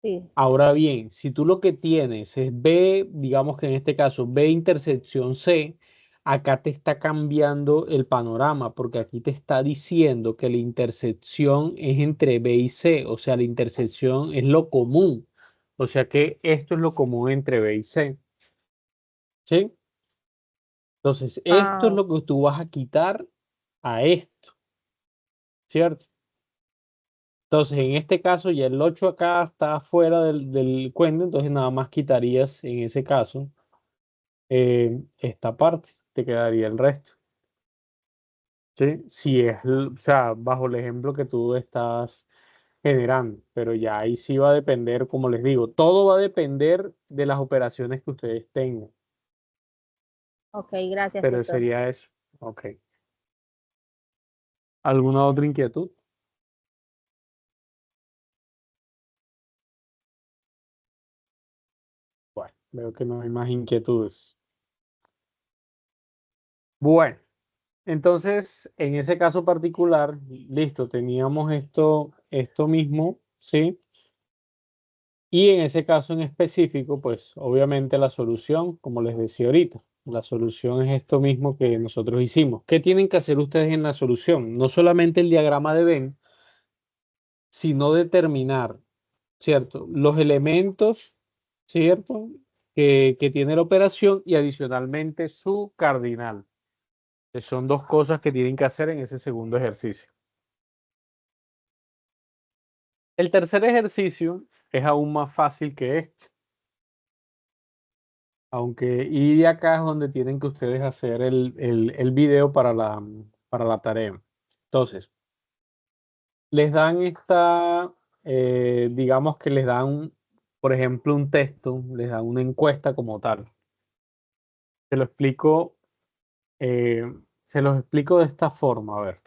sí. Ahora bien, si tú lo que tienes es B, digamos que en este caso B intersección C, acá te está cambiando el panorama, porque aquí te está diciendo que la intersección es entre B y C, o sea, la intersección es lo común, o sea que esto es lo común entre B y C, ¿sí? Entonces, esto es Ah, lo que tú vas a quitar a esto, ¿cierto? Entonces, en este caso, ya el 8 acá está fuera del cuento, entonces nada más quitarías en ese caso esta parte, te quedaría el resto. ¿Sí? Si es, o sea, bajo el ejemplo que tú estás generando, pero ya ahí sí va a depender, como les digo, todo va a depender de las operaciones que ustedes tengan, ok, gracias, pero tutor. sería eso. Ok. ¿Alguna otra inquietud? Bueno, veo que no hay más inquietudes. Bueno, entonces, en ese caso particular, listo, teníamos esto mismo, ¿sí? Y en ese caso en específico, pues obviamente la solución, como les decía ahorita, la solución es esto mismo que nosotros hicimos. ¿Qué tienen que hacer ustedes en la solución? No solamente el diagrama de Venn, sino determinar, ¿cierto? Los elementos, ¿cierto? Que tiene la operación y adicionalmente su cardinal, que son dos cosas que tienen que hacer en ese segundo ejercicio. El tercer ejercicio es aún más fácil que este. Aunque, y de acá es donde tienen que ustedes hacer el video para la tarea. Entonces, les dan digamos que les dan, por ejemplo, un texto, les dan una encuesta como tal. Se lo explico, eh, se los explico de esta forma. A ver,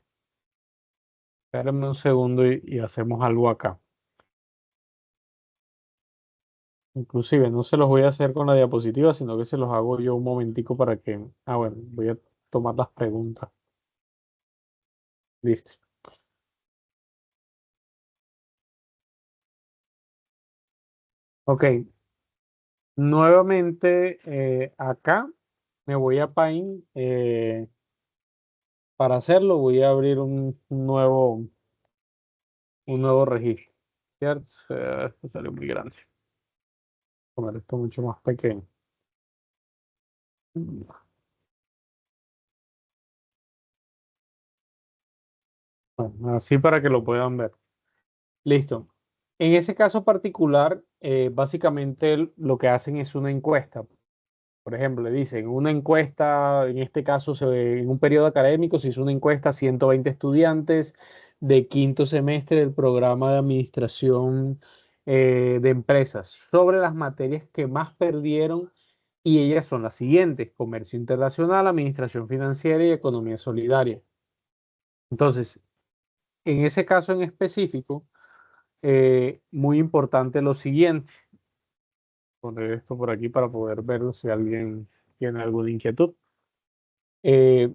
espérenme un segundo y hacemos algo acá. Inclusive, no se los voy a hacer con la diapositiva, sino que se los hago yo un momentico para que... Ah, bueno, voy a tomar las preguntas. Listo. Ok, nuevamente acá me voy a Paint. Para hacerlo voy a abrir un nuevo registro. ¿Cierto? Esto salió muy grande. Poner esto mucho más pequeño. Bueno, así para que lo puedan ver. Listo. En ese caso particular, básicamente lo que hacen es una encuesta. Por ejemplo, le dicen una encuesta, en este caso, en un periodo académico se hizo una encuesta a 120 estudiantes de quinto semestre del programa de administración de empresas sobre las materias que más perdieron y ellas son las siguientes: comercio internacional, administración financiera y economía solidaria. Entonces, en ese caso en específico, muy importante lo siguiente, poner esto por aquí para poder verlo si alguien tiene alguna inquietud. Eh,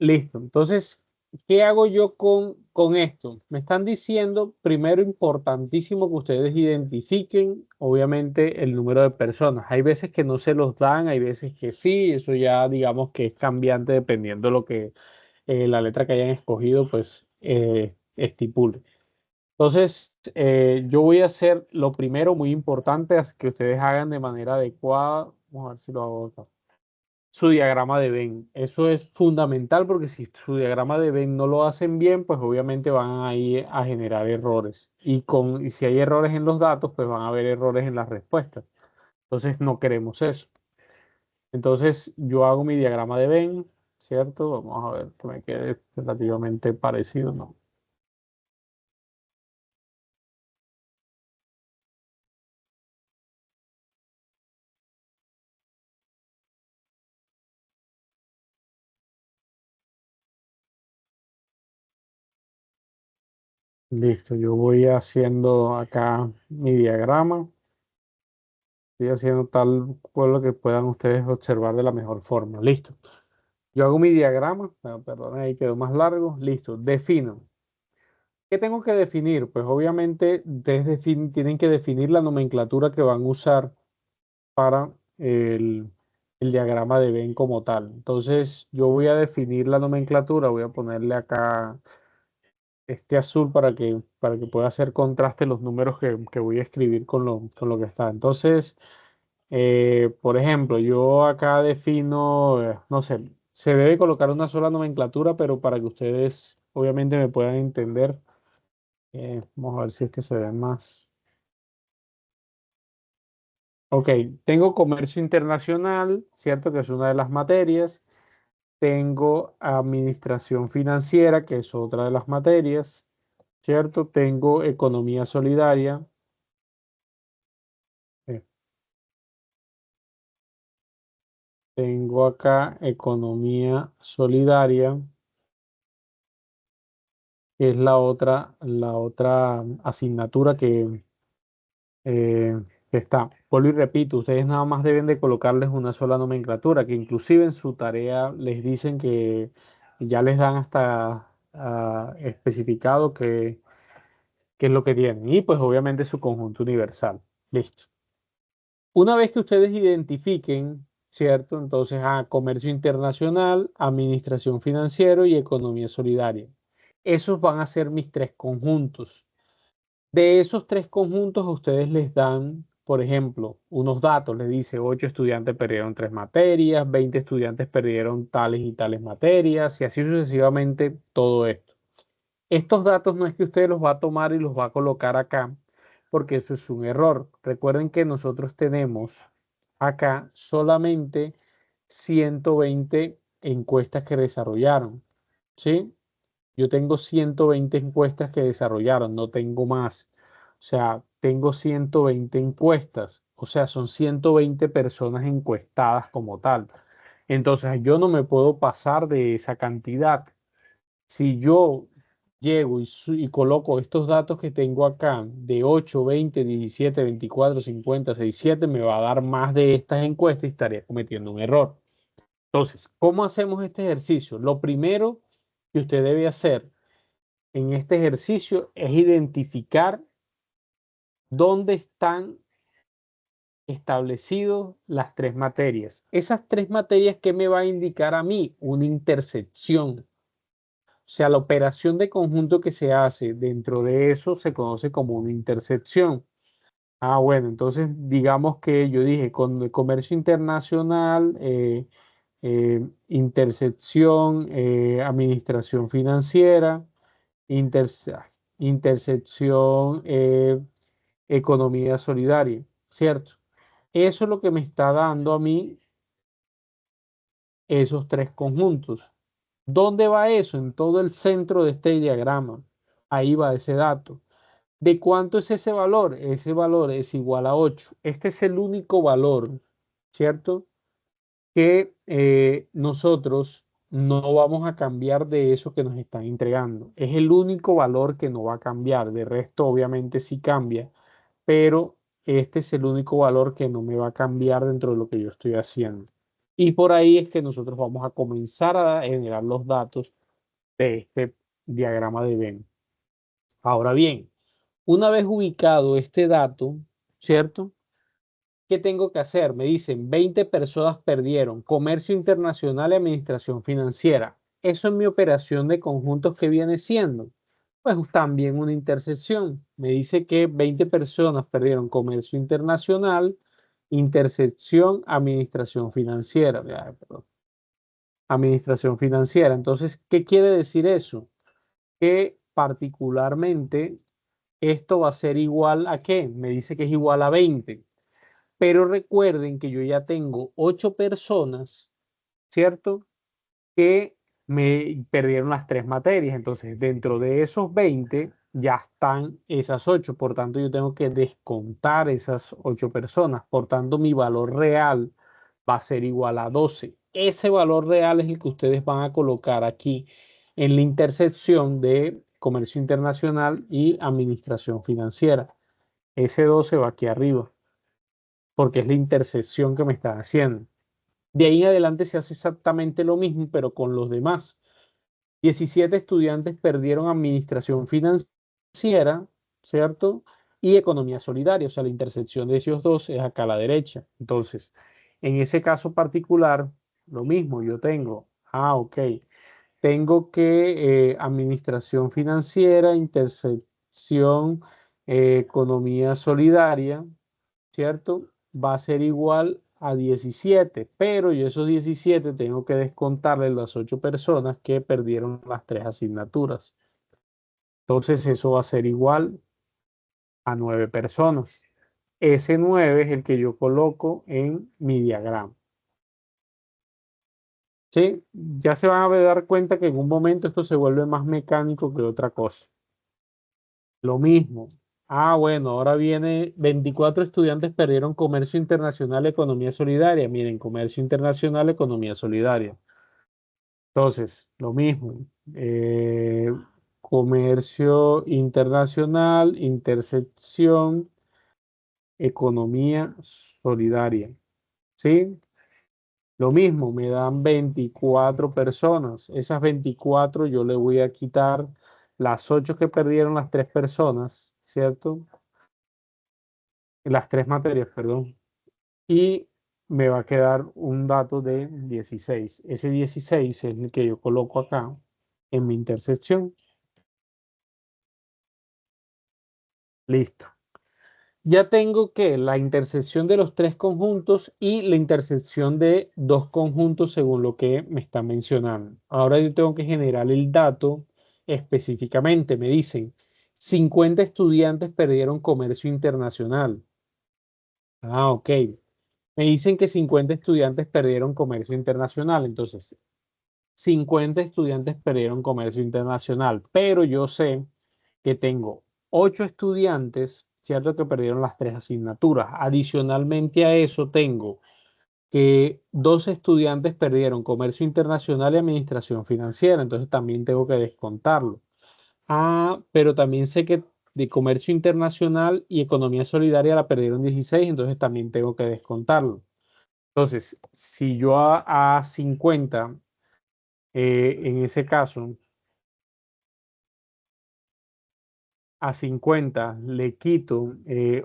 Listo. Entonces, ¿qué hago yo con esto? Me están diciendo, primero, importantísimo que ustedes identifiquen, obviamente, el número de personas. Hay veces que no se los dan, hay veces que sí, eso ya digamos que es cambiante dependiendo de lo que la letra que hayan escogido, pues estipule. Entonces, yo voy a hacer lo primero muy importante, es que ustedes hagan de manera adecuada. Vamos a ver si lo hago acá, su diagrama de Venn. Eso es fundamental porque si su diagrama de Venn no lo hacen bien, pues obviamente van a ir a generar errores. Y si hay errores en los datos, pues van a haber errores en las respuestas. Entonces no queremos eso. Entonces yo hago mi diagrama de Venn, ¿cierto? Vamos a ver que me quede relativamente parecido, ¿no? Listo, yo voy haciendo acá mi diagrama. Estoy haciendo tal cual lo que puedan ustedes observar de la mejor forma. Listo. Yo hago mi diagrama, perdón, ahí quedó más largo. Listo, defino. ¿Qué tengo que definir? Pues obviamente ustedes tienen que definir la nomenclatura que van a usar para el diagrama de Venn como tal. Entonces, yo voy a definir la nomenclatura, voy a ponerle acá este azul para que pueda hacer contraste los números que voy a escribir con lo que está. Entonces, por ejemplo, yo acá defino, no sé, se debe colocar una sola nomenclatura, pero para que ustedes obviamente me puedan entender, vamos a ver si este se ve más. Ok, tengo comercio internacional, ¿cierto? Que es una de las materias. Tengo administración financiera, que es otra de las materias, ¿cierto? Tengo economía solidaria. eh, Tengo acá economía solidaria, que es la otra asignatura eh, que está. Vuelvo y repito, ustedes nada más deben de colocarles una sola nomenclatura, que inclusive en su tarea les dicen que ya les dan hasta especificado qué es lo que tienen. Y pues obviamente su conjunto universal. Listo. Una vez que ustedes identifiquen, ¿cierto? Entonces, comercio internacional, administración financiera y economía solidaria. Esos van a ser mis tres conjuntos. De esos tres conjuntos, a ustedes les dan, por ejemplo, unos datos. Les dice 8 estudiantes perdieron 3 materias, 20 estudiantes perdieron tales y tales materias, y así sucesivamente todo esto. Estos datos no es que usted los va a tomar y los va a colocar acá, porque eso es un error. Recuerden que nosotros tenemos acá solamente 120 encuestas que desarrollaron, ¿sí? Yo tengo 120 encuestas que desarrollaron, no tengo más. O sea, tengo 120 encuestas, o sea, son 120 personas encuestadas como tal. Entonces, yo no me puedo pasar de esa cantidad. Si yo llego y coloco estos datos que tengo acá de 8, 20, 17, 24, 50, 67, me va a dar más de estas encuestas y estaría cometiendo un error. Entonces, ¿cómo hacemos este ejercicio? Lo primero que usted debe hacer en este ejercicio es identificar dónde están establecidos las tres materias. Esas tres materias, ¿qué me va a indicar a mí? Una intersección. O sea, la operación de conjunto que se hace dentro de eso se conoce como una intersección. Bueno, entonces digamos que yo dije con el comercio internacional, intersección, administración financiera, interse- intersección, economía solidaria, ¿cierto? Eso es lo que me está dando a mí esos tres conjuntos. ¿Dónde va eso? En todo el centro de este diagrama. Ahí va ese dato. ¿De cuánto es ese valor? Ese valor es igual a 8. Este es el único valor, ¿cierto? Que nosotros no vamos a cambiar de eso que nos están entregando. Es el único valor que no va a cambiar. De resto, obviamente sí cambia, pero este es el único valor que no me va a cambiar dentro de lo que yo estoy haciendo. Y por ahí es que nosotros vamos a comenzar a generar los datos de este diagrama de Venn. Ahora bien, una vez ubicado este dato, ¿cierto? ¿Qué tengo que hacer? Me dicen 20 personas perdieron comercio internacional y administración financiera. Eso es mi operación de conjuntos que viene siendo. Pues también una intersección. Me dice que 20 personas perdieron comercio internacional, intersección, administración financiera. Perdón. Administración financiera. Entonces, ¿qué quiere decir eso? Que particularmente esto va a ser igual a ¿qué? Me dice que es igual a 20. Pero recuerden que yo ya tengo 8 personas, ¿cierto? Que me perdieron las tres materias. Entonces, dentro de esos 20 ya están esas 8. Por tanto, yo tengo que descontar esas 8 personas. Por tanto, mi valor real va a ser igual a 12. Ese valor real es el que ustedes van a colocar aquí en la intersección de comercio internacional y administración financiera. Ese 12 va aquí arriba, porque es la intersección que me están haciendo. De ahí en adelante se hace exactamente lo mismo, pero con los demás. 17 estudiantes perdieron administración financiera, ¿cierto? Y economía solidaria, o sea, la intersección de esos dos es acá a la derecha. Entonces, En ese caso particular, lo mismo, yo tengo, ok, tengo que administración financiera, intersección, economía solidaria, ¿cierto? Va a ser igual a 17, pero yo esos 17 tengo que descontarle las 8 personas que perdieron las 3 asignaturas. Entonces eso va a ser igual a 9 personas. Ese 9 es el que yo coloco en mi diagrama. ¿Sí? Ya se van a dar cuenta que en un momento esto se vuelve más mecánico que otra cosa. Lo mismo. Bueno, ahora viene 24 estudiantes perdieron comercio internacional, economía solidaria. Miren, comercio internacional, economía solidaria. Entonces, lo mismo. Comercio internacional, intersección, economía solidaria. ¿Sí? Lo mismo, me dan 24 personas. Esas 24 yo le voy a quitar las 8 que perdieron las 3 personas, ¿cierto? Las 3 materias, perdón. Y me va a quedar un dato de 16. Ese 16 es el que yo coloco acá en mi intersección. Listo. Ya tengo que la intersección de los 3 conjuntos y la intersección de 2 conjuntos según lo que me está mencionando. Ahora yo tengo que generar el dato específicamente. Me dicen 50 estudiantes perdieron comercio internacional. Ok. Me dicen que 50 estudiantes perdieron comercio internacional. Entonces, 50 estudiantes perdieron comercio internacional, pero yo sé que tengo 8 estudiantes, ¿cierto? Que perdieron las 3 asignaturas. Adicionalmente a eso, tengo que 2 estudiantes perdieron comercio internacional y administración financiera, entonces también tengo que descontarlo. Pero también sé que de comercio internacional y economía solidaria la perdieron 16, entonces también tengo que descontarlo. Entonces, si yo a 50, en ese caso, a 50 le quito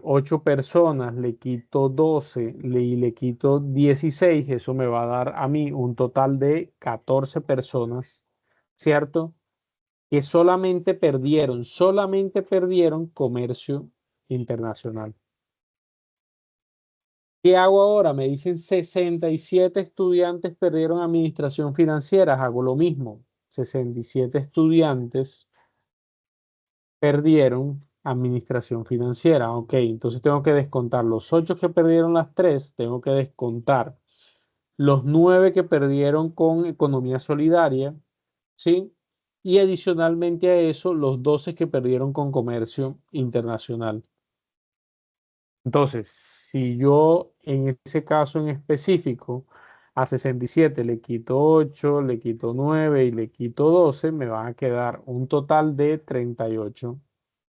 8 personas, le quito 12 y le quito 16, eso me va a dar a mí un total de 14 personas, ¿cierto? Que solamente perdieron comercio internacional. ¿Qué hago ahora? Me dicen 67 estudiantes perdieron administración financiera. Hago lo mismo. 67 estudiantes perdieron administración financiera. Ok, entonces tengo que descontar los 8 que perdieron las 3. Tengo que descontar los 9 que perdieron con economía solidaria. ¿Sí? Y adicionalmente a eso, los 12 que perdieron con comercio internacional. Entonces, si yo en ese caso en específico a 67 le quito 8, le quito 9 y le quito 12, me van a quedar un total de 38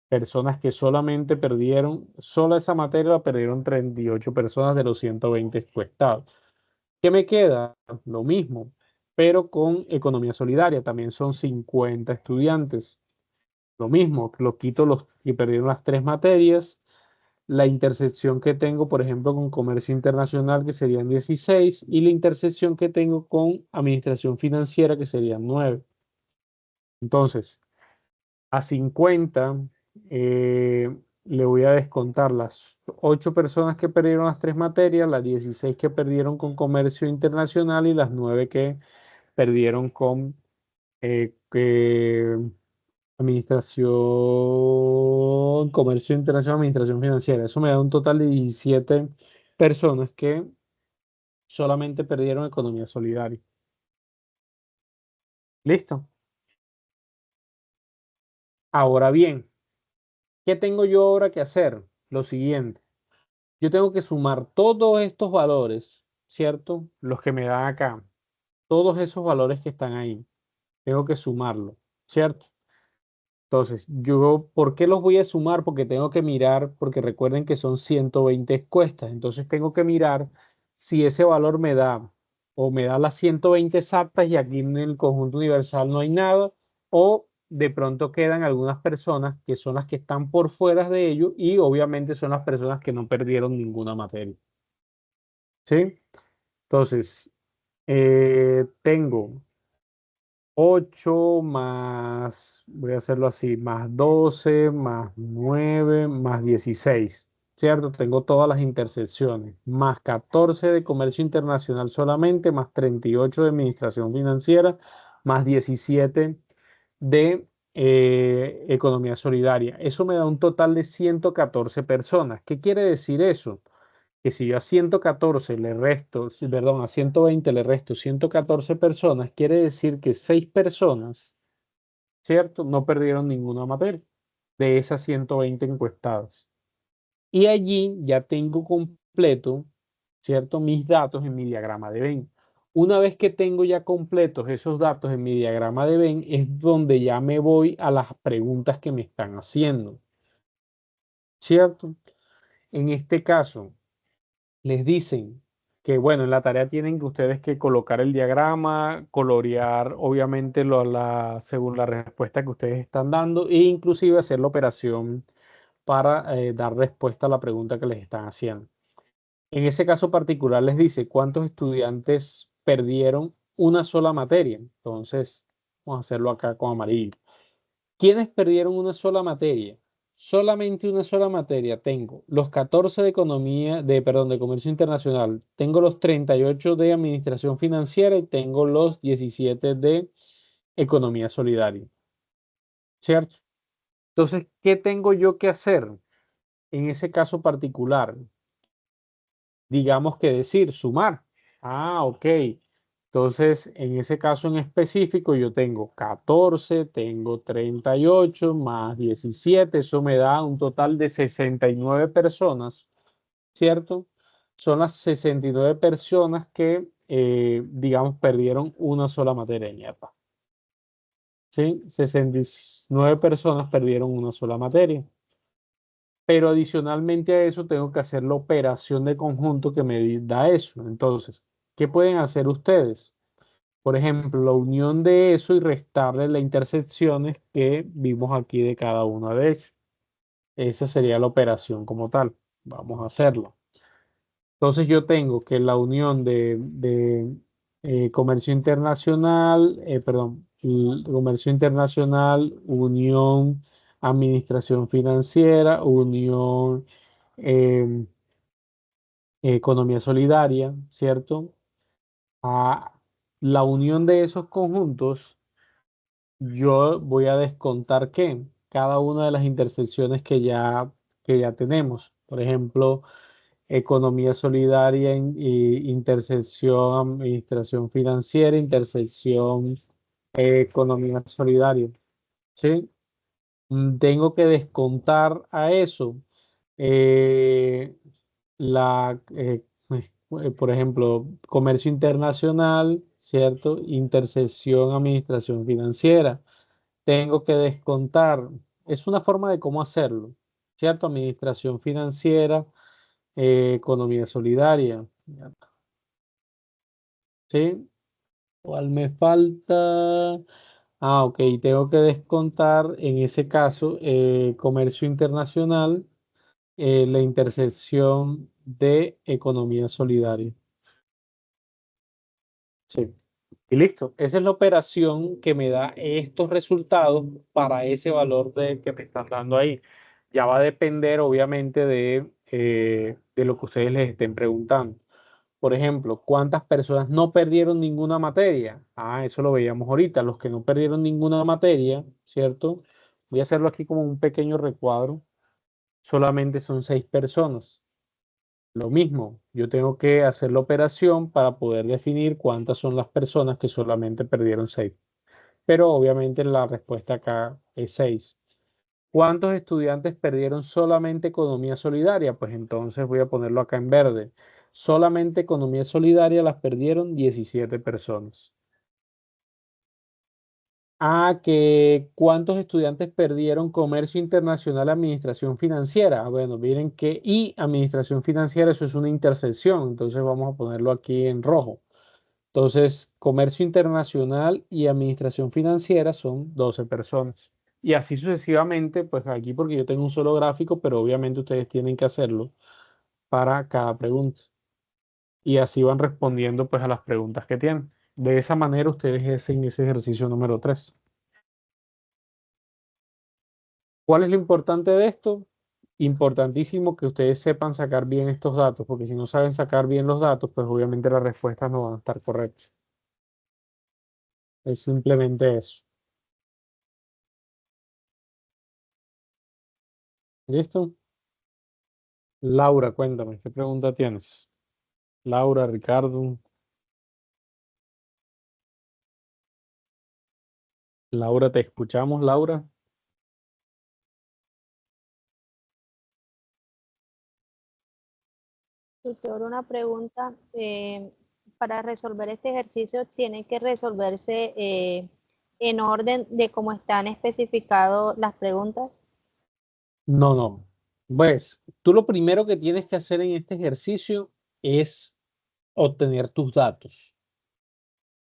personas que solamente perdieron, solo esa materia la perdieron 38 personas de los 120 encuestados. ¿Qué me queda? Lo mismo, pero con economía solidaria, también son 50 estudiantes. Lo mismo, lo quito los que perdieron las 3 materias. La intersección que tengo, por ejemplo, con comercio internacional, que serían 16, y la intersección que tengo con administración financiera, que serían 9. Entonces, a 50 le voy a descontar las 8 personas que perdieron las 3 materias, las 16 que perdieron con comercio internacional y las 9 que perdieron con administración, comercio internacional, administración financiera. Eso me da un total de 17 personas que solamente perdieron economía solidaria. ¿Listo? Ahora bien, ¿qué tengo yo ahora que hacer? Lo siguiente. Yo tengo que sumar todos estos valores, ¿cierto? Los que me dan acá. Todos esos valores que están ahí. Tengo que sumarlo, ¿cierto? Entonces, ¿por qué los voy a sumar? Porque tengo que mirar, porque recuerden que son 120 encuestas. Entonces, tengo que mirar si ese valor me da, o me da las 120 exactas y aquí en el conjunto universal no hay nada, o de pronto quedan algunas personas que son las que están por fuera de ello y obviamente son las personas que no perdieron ninguna materia. ¿Sí? Entonces, tengo 8 más, voy a hacerlo así, más 12, más 9, más 16, ¿cierto? Tengo todas las intersecciones, más 14 de comercio internacional solamente, más 38 de administración financiera, más 17 de economía solidaria. Eso me da un total de 114 personas. ¿Qué quiere decir eso? Que si yo a 114 le resto, perdón, a 120 le resto 114 personas, quiere decir que 6 personas, ¿cierto? No perdieron ninguna materia de esas 120 encuestadas. Y allí ya tengo completo, ¿cierto? Mis datos en mi diagrama de Venn. Una vez que tengo ya completos esos datos en mi diagrama de Venn, es donde ya me voy a las preguntas que me están haciendo, ¿cierto? En este caso, les dicen que, bueno, en la tarea tienen que ustedes que colocar el diagrama, colorear, obviamente, según la respuesta que ustedes están dando, e inclusive hacer la operación para dar respuesta a la pregunta que les están haciendo. En ese caso particular les dice cuántos estudiantes perdieron una sola materia. Entonces, vamos a hacerlo acá con amarillo. ¿Quiénes perdieron una sola materia? Solamente una sola materia. Tengo los 14 de economía, perdón, de comercio internacional. Tengo los 38 de administración financiera y tengo los 17 de economía solidaria. ¿Cierto? Entonces, ¿qué tengo yo que hacer en ese caso particular? Digamos que decir, sumar. Ah, ok. Entonces, en ese caso en específico, yo tengo 14, tengo 38 más 17, eso me da un total de 69 personas, ¿cierto? Son las 69 personas que, digamos, perdieron una sola materia en EPA. ¿Sí? 69 personas perdieron una sola materia. Pero adicionalmente a eso tengo que hacer la operación de conjunto que me da eso. Entonces, ¿qué pueden hacer ustedes? Por ejemplo, la unión de eso y restarle las intersecciones que vimos aquí de cada una de ellas. Esa sería la operación como tal. Vamos a hacerlo. Entonces yo tengo que la unión de comercio internacional, perdón, comercio internacional, unión administración financiera, unión em, economía solidaria, ¿cierto? A la unión de esos conjuntos, yo voy a descontar que cada una de las intersecciones que ya tenemos. Por ejemplo, economía solidaria, intersección administración financiera, intersección economía solidaria. ¿Sí? Tengo que descontar a eso eh, por ejemplo, comercio internacional, ¿cierto? Intersección administración financiera. Tengo que descontar, es una forma de cómo hacerlo, ¿cierto? Administración financiera, economía solidaria, ¿sí? ¿Cuál me falta? Ah, ok, tengo que descontar en ese caso comercio internacional, la intersección de economía solidaria. Sí. Y listo. Esa es la operación que me da estos resultados para ese valor que me están dando ahí. Ya va a depender, obviamente, de lo que ustedes les estén preguntando. Por ejemplo, ¿cuántas personas no perdieron ninguna materia? Ah, eso lo veíamos ahorita. Los que no perdieron ninguna materia, ¿cierto? Voy a hacerlo aquí como un pequeño recuadro. Solamente son 6 personas. Lo mismo, yo tengo que hacer la operación para poder definir cuántas son las personas que solamente perdieron 6. Pero obviamente la respuesta acá es 6. ¿Cuántos estudiantes perdieron solamente economía solidaria? Pues entonces voy a ponerlo acá en verde. Solamente economía solidaria las perdieron 17 personas. Ah, que ¿cuántos estudiantes perdieron comercio internacional, administración financiera? Ah, bueno, miren que y administración financiera, eso es una intersección, entonces vamos a ponerlo aquí en rojo. Entonces, comercio internacional y administración financiera son 12 personas. Y así sucesivamente, pues aquí porque yo tengo un solo gráfico, pero obviamente ustedes tienen que hacerlo para cada pregunta. y así van respondiendo pues a las preguntas que tienen. De esa manera ustedes hacen ese ejercicio número 3. ¿Cuál es lo importante de esto? Importantísimo que ustedes sepan sacar bien estos datos, porque si no saben sacar bien los datos, pues obviamente las respuestas no van a estar correctas. Es simplemente eso. ¿Listo? Laura, cuéntame, ¿qué pregunta tienes? Laura, Ricardo. Laura, te escuchamos, Laura. Tutor, una pregunta. Para resolver este ejercicio, tiene que resolverse en orden de cómo están especificadas las preguntas. No, no. Pues, tú lo primero que tienes que hacer en este ejercicio es obtener tus datos.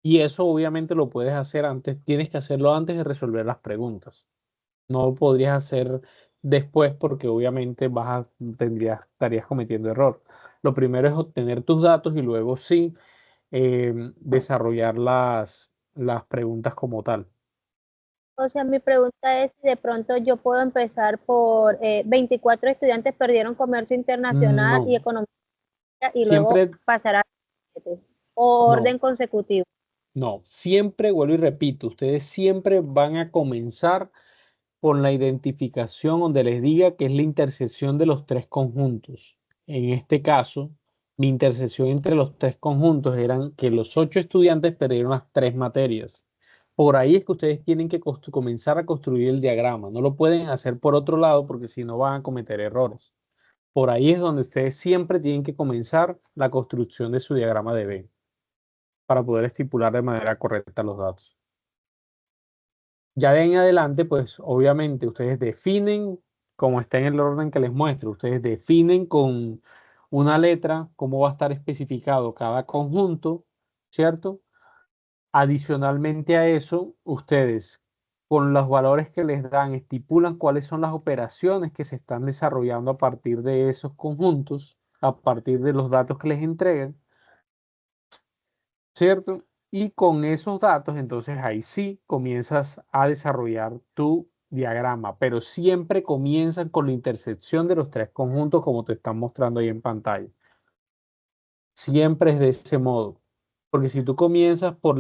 Y eso obviamente lo puedes hacer antes, tienes que hacerlo antes de resolver las preguntas. No lo podrías hacer después porque obviamente estarías cometiendo error. Lo primero es obtener tus datos y luego sí desarrollar las preguntas como tal. O sea, mi pregunta es si de pronto yo puedo empezar por 24 estudiantes perdieron comercio internacional y No, economía y luego siempre, pasar a 7, o no, orden consecutivo. no, siempre, vuelvo y repito, ustedes siempre van a comenzar con la identificación donde les diga que es la intersección de los tres conjuntos. En este caso, mi intersección entre los tres conjuntos eran que los 8 estudiantes perdieron las 3 materias. Por ahí es que ustedes tienen que comenzar a construir el diagrama. No lo pueden hacer por otro lado porque si no van a cometer errores. Por ahí es donde ustedes siempre tienen que comenzar la construcción de su diagrama de Venn para poder estipular de manera correcta los datos. Ya de ahí en adelante, pues obviamente ustedes definen, como está en el orden que les muestro, ustedes definen con una letra cómo va a estar especificado cada conjunto, ¿cierto? Adicionalmente a eso, ustedes con los valores que les dan estipulan cuáles son las operaciones que se están desarrollando a partir de esos conjuntos, a partir de los datos que les entregan, ¿cierto? Y con esos datos, entonces ahí sí comienzas a desarrollar tu diagrama, pero siempre comienzan con la intersección de los tres conjuntos como te están mostrando ahí en pantalla. Siempre es de ese modo. Porque si tú comienzas por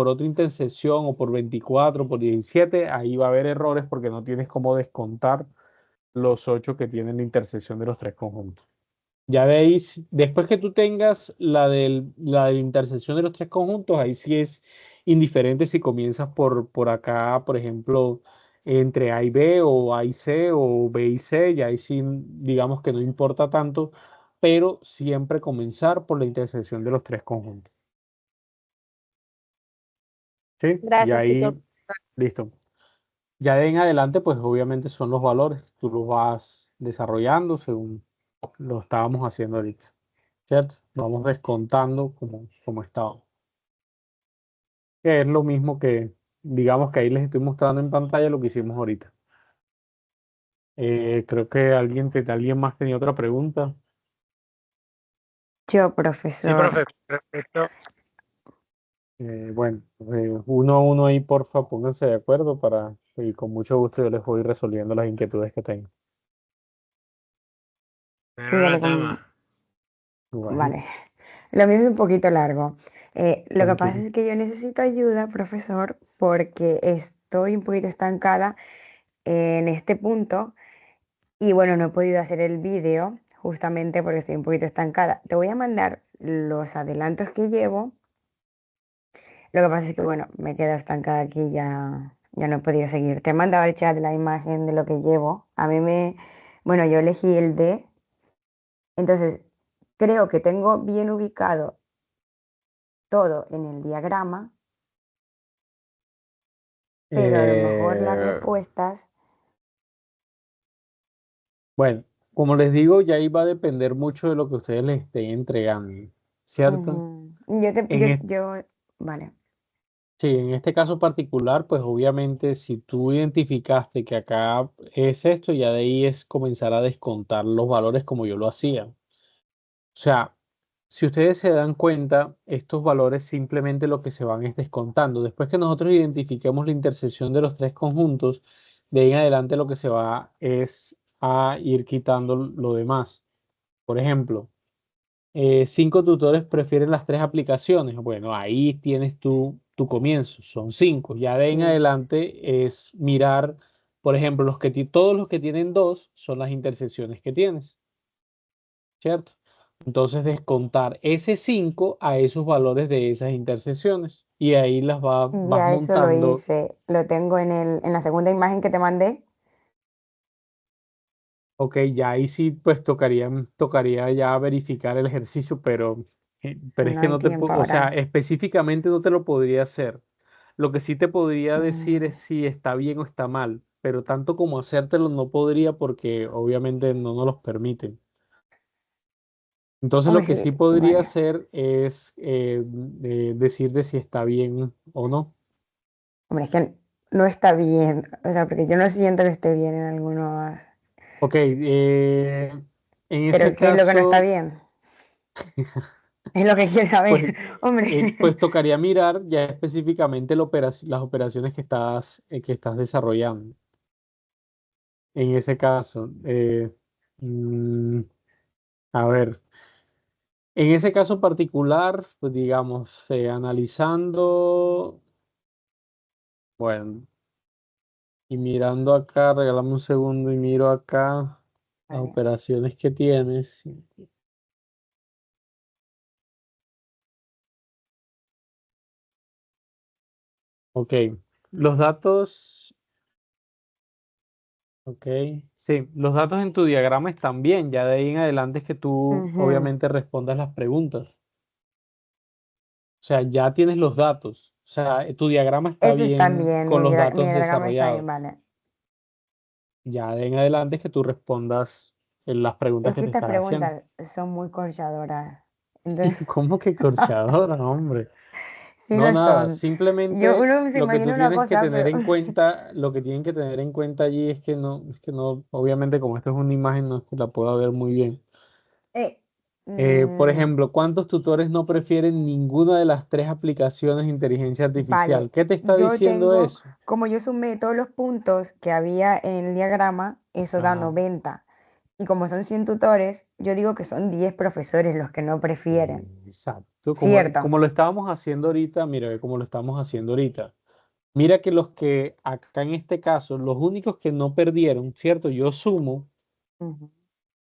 otra intersección o por 24, por 17, ahí va a haber errores porque no tienes cómo descontar los 8 que tienen la intersección de los tres conjuntos. Ya de ahí, después que tú tengas la de la intersección de los tres conjuntos, ahí sí es indiferente si comienzas por acá, por ejemplo, entre A y B o A y C o B y C, ya ahí sí digamos que no importa tanto, pero siempre comenzar por la intersección de los tres conjuntos. ¿Sí? Y Gracias, tutor. ahí, listo. Ya de en adelante, pues obviamente son los valores, tú los vas desarrollando según lo estábamos haciendo ahorita. ¿Cierto? Vamos descontando como estaba. Que es lo mismo que, digamos que ahí les estoy mostrando en pantalla lo que hicimos ahorita. Creo que alguien más tenía otra pregunta. Yo, Sí, profesor. profe, perfecto. Bueno, uno a uno ahí, porfa, pónganse de acuerdo y con mucho gusto yo les voy resolviendo las inquietudes que tengo. Pero Dígale la dama. Bueno, Vale. Lo mío es un poquito largo. Lo que pasa tranquilo. es que yo necesito ayuda, profesor, porque estoy un poquito estancada en este punto y bueno, no he podido hacer el vídeo justamente porque estoy un poquito estancada. Te voy a mandar los adelantos que llevo. Lo que pasa es que bueno, me he quedado estancada aquí, ya no he podido seguir. Te he mandado al chat la imagen de lo que llevo. Bueno, yo elegí el D. Entonces, creo que tengo bien ubicado todo en el diagrama, pero a lo mejor las Eh, respuestas... bueno, como les digo, ya ahí va a depender mucho de lo que ustedes les estén entregando, ¿cierto? Ujú. En, es- Vale. Sí, en este caso particular, pues obviamente si tú identificaste que acá es esto, ya de ahí es comenzar a descontar los valores como yo lo hacía. O sea, Si ustedes se dan cuenta, estos valores simplemente lo que se van es descontando. Después que nosotros identifiquemos la intersección de los tres conjuntos, de ahí en adelante lo que se va es a ir quitando lo demás. Por ejemplo, 5 tutores prefieren las tres aplicaciones. Bueno, ahí tienes tu comienzo, son 5. Ya de ahí en Sí. adelante es mirar, por ejemplo, todos los que tienen 2 son las intersecciones que tienes, ¿cierto? Entonces descontar ese 5 a esos valores de esas intersecciones y ahí vas Ya eso lo montando. hice, lo tengo en la segunda imagen que te mandé. Ok, ya ahí sí, pues tocaría ya verificar el ejercicio, pero es No que hay no te, tiempo o sea, ahora. específicamente no te lo podría hacer. Lo que sí te podría decir Mm, es si está bien o está mal, pero tanto como hacértelo no podría porque obviamente no nos los permiten. Entonces lo Hombre, que sí, sí podría vale. hacer es decirte si está bien o no. Hombre, es que no está bien. O sea, porque yo no siento que esté bien en algunos. Ok, en ese Pero ¿qué es lo que no está caso, bien? Es lo que quiero pues, saber. Hombre. pues tocaría mirar ya específicamente las operaciones que estás desarrollando. En ese caso, mm, a ver, en ese caso particular, pues digamos, analizando, bueno, y mirando acá, regálame un segundo y miro acá las Vale. operaciones que tienes. Ok, los datos, ok, sí, los datos en tu diagrama están bien, ya de ahí en adelante es que tú Ujú. obviamente respondas las preguntas. O sea, ya tienes los datos. O sea, tu diagrama está Eso está bien bien, con los mi datos diagrama está bien, desarrollados. vale. Ya de en adelante es que tú respondas las preguntas Es que que te estas están haciendo. preguntas son muy corchadoras. Entonces, ¿Cómo que corchadora, hombre? sí No, lo nada, son. Yo, simplemente uno se lo que tú imagina una tienes que cosa, tener pero en cuenta, lo que tienen que tener en cuenta allí es que no, obviamente como esto es una imagen, no es que la pueda ver muy bien. eh, Por mm, ejemplo, ¿cuántos tutores no prefieren ninguna de las tres aplicaciones de inteligencia artificial? vale. ¿Qué te está Yo diciendo tengo, eso? como yo sumé todos los puntos que había en el diagrama, eso da Ajá. 90. Y como son 100 tutores, yo digo que son 10 profesores los que no prefieren. Exacto, ¿Cierto? como lo estábamos haciendo ahorita, mira, ve cómo lo estamos haciendo ahorita. Mira que los que acá en este caso, los únicos que no perdieron, ¿cierto? Yo sumo Ujú.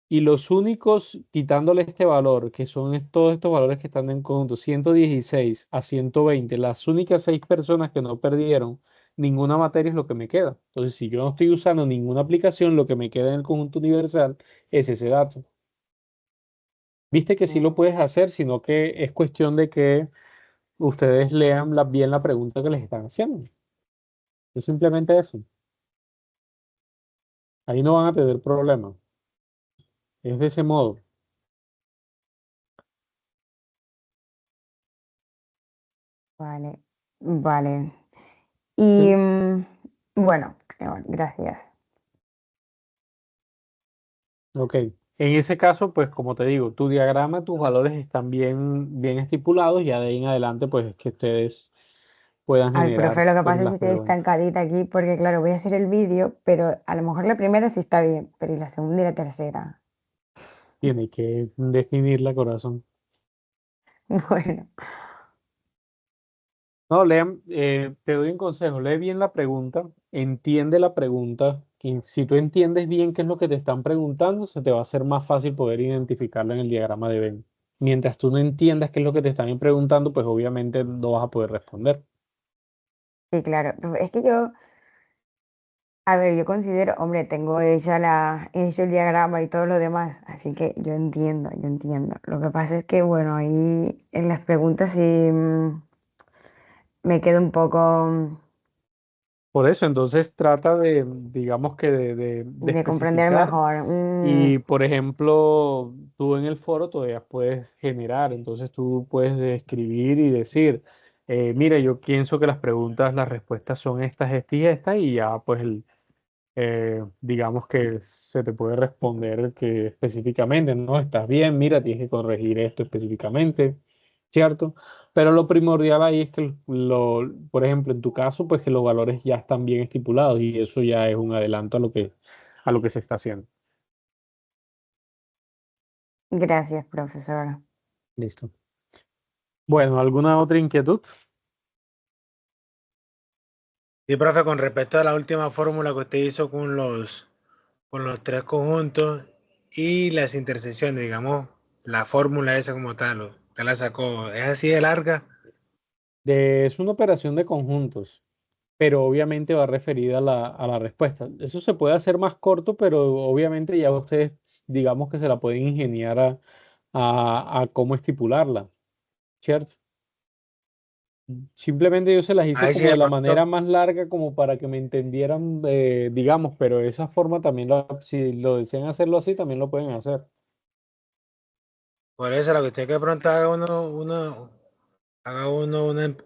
y los únicos quitándole este valor, que son todos estos valores que están en conjunto, 116 a 120, las únicas 6 personas que no perdieron ninguna materia es lo que me queda. Entonces, si yo no estoy usando ninguna aplicación, lo que me queda en el conjunto universal es ese dato. Viste que sí lo puedes hacer, sino que es cuestión de que ustedes lean bien la pregunta que les están haciendo. Es simplemente eso. Ahí no van a tener problema. Es de ese modo. Vale, vale. Y ¿Sí? bueno, gracias. Ok. En ese caso, pues como te digo, tu diagrama, tus valores están bien estipulados. Ya de ahí en adelante, pues es que ustedes puedan Al profe, generar lo que pues pasa es que las estoy preguntas. estancadita aquí porque, claro, voy a hacer el vídeo, pero a lo mejor la primera sí está bien, pero ¿y la segunda y la tercera? Tiene que definirla, corazón. Bueno, No, te doy un consejo, lee bien la pregunta, entiende la pregunta, y si tú entiendes bien qué es lo que te están preguntando, se te va a hacer más fácil poder identificarlo en el diagrama de Venn. Mientras tú no entiendas qué es lo que te están preguntando, pues obviamente no vas a poder responder. sí, claro. Es que yo, a ver, yo considero, hombre, tengo hecho el diagrama y todo lo demás, así que yo entiendo, yo entiendo. Lo que pasa es que, bueno, ahí en las preguntas sí me quedo un poco Por eso, entonces trata de, digamos que de de comprender especificar mejor. y, por ejemplo, tú en el foro todavía puedes generar, entonces tú puedes escribir y decir, mira, yo pienso que las preguntas, las respuestas son estas, estas y estas, y ya pues digamos que se te puede responder que específicamente, no, estás bien, mira, tienes que corregir esto específicamente, ¿cierto? Pero lo primordial ahí es que, por ejemplo, en tu caso, pues que los valores ya están bien estipulados y eso ya es un adelanto a lo que se está haciendo. Gracias, profesor. Listo. Bueno, ¿alguna otra inquietud? Sí, profe, con respecto a la última fórmula que usted hizo con los tres conjuntos y las intersecciones, digamos, la fórmula esa como tal, usted la sacó, ¿es así de larga? Es una operación de conjuntos, pero obviamente va referida a la respuesta. Eso se puede hacer más corto, pero obviamente ya ustedes, digamos que se la pueden ingeniar a cómo estipularla, ¿cierto? Simplemente yo se las hice Ahí sí como de de la pronto, manera más larga, como para que me entendieran, digamos, pero esa forma también, si lo desean hacerlo así, también lo pueden hacer. por eso, lo que usted que de pronto haga uno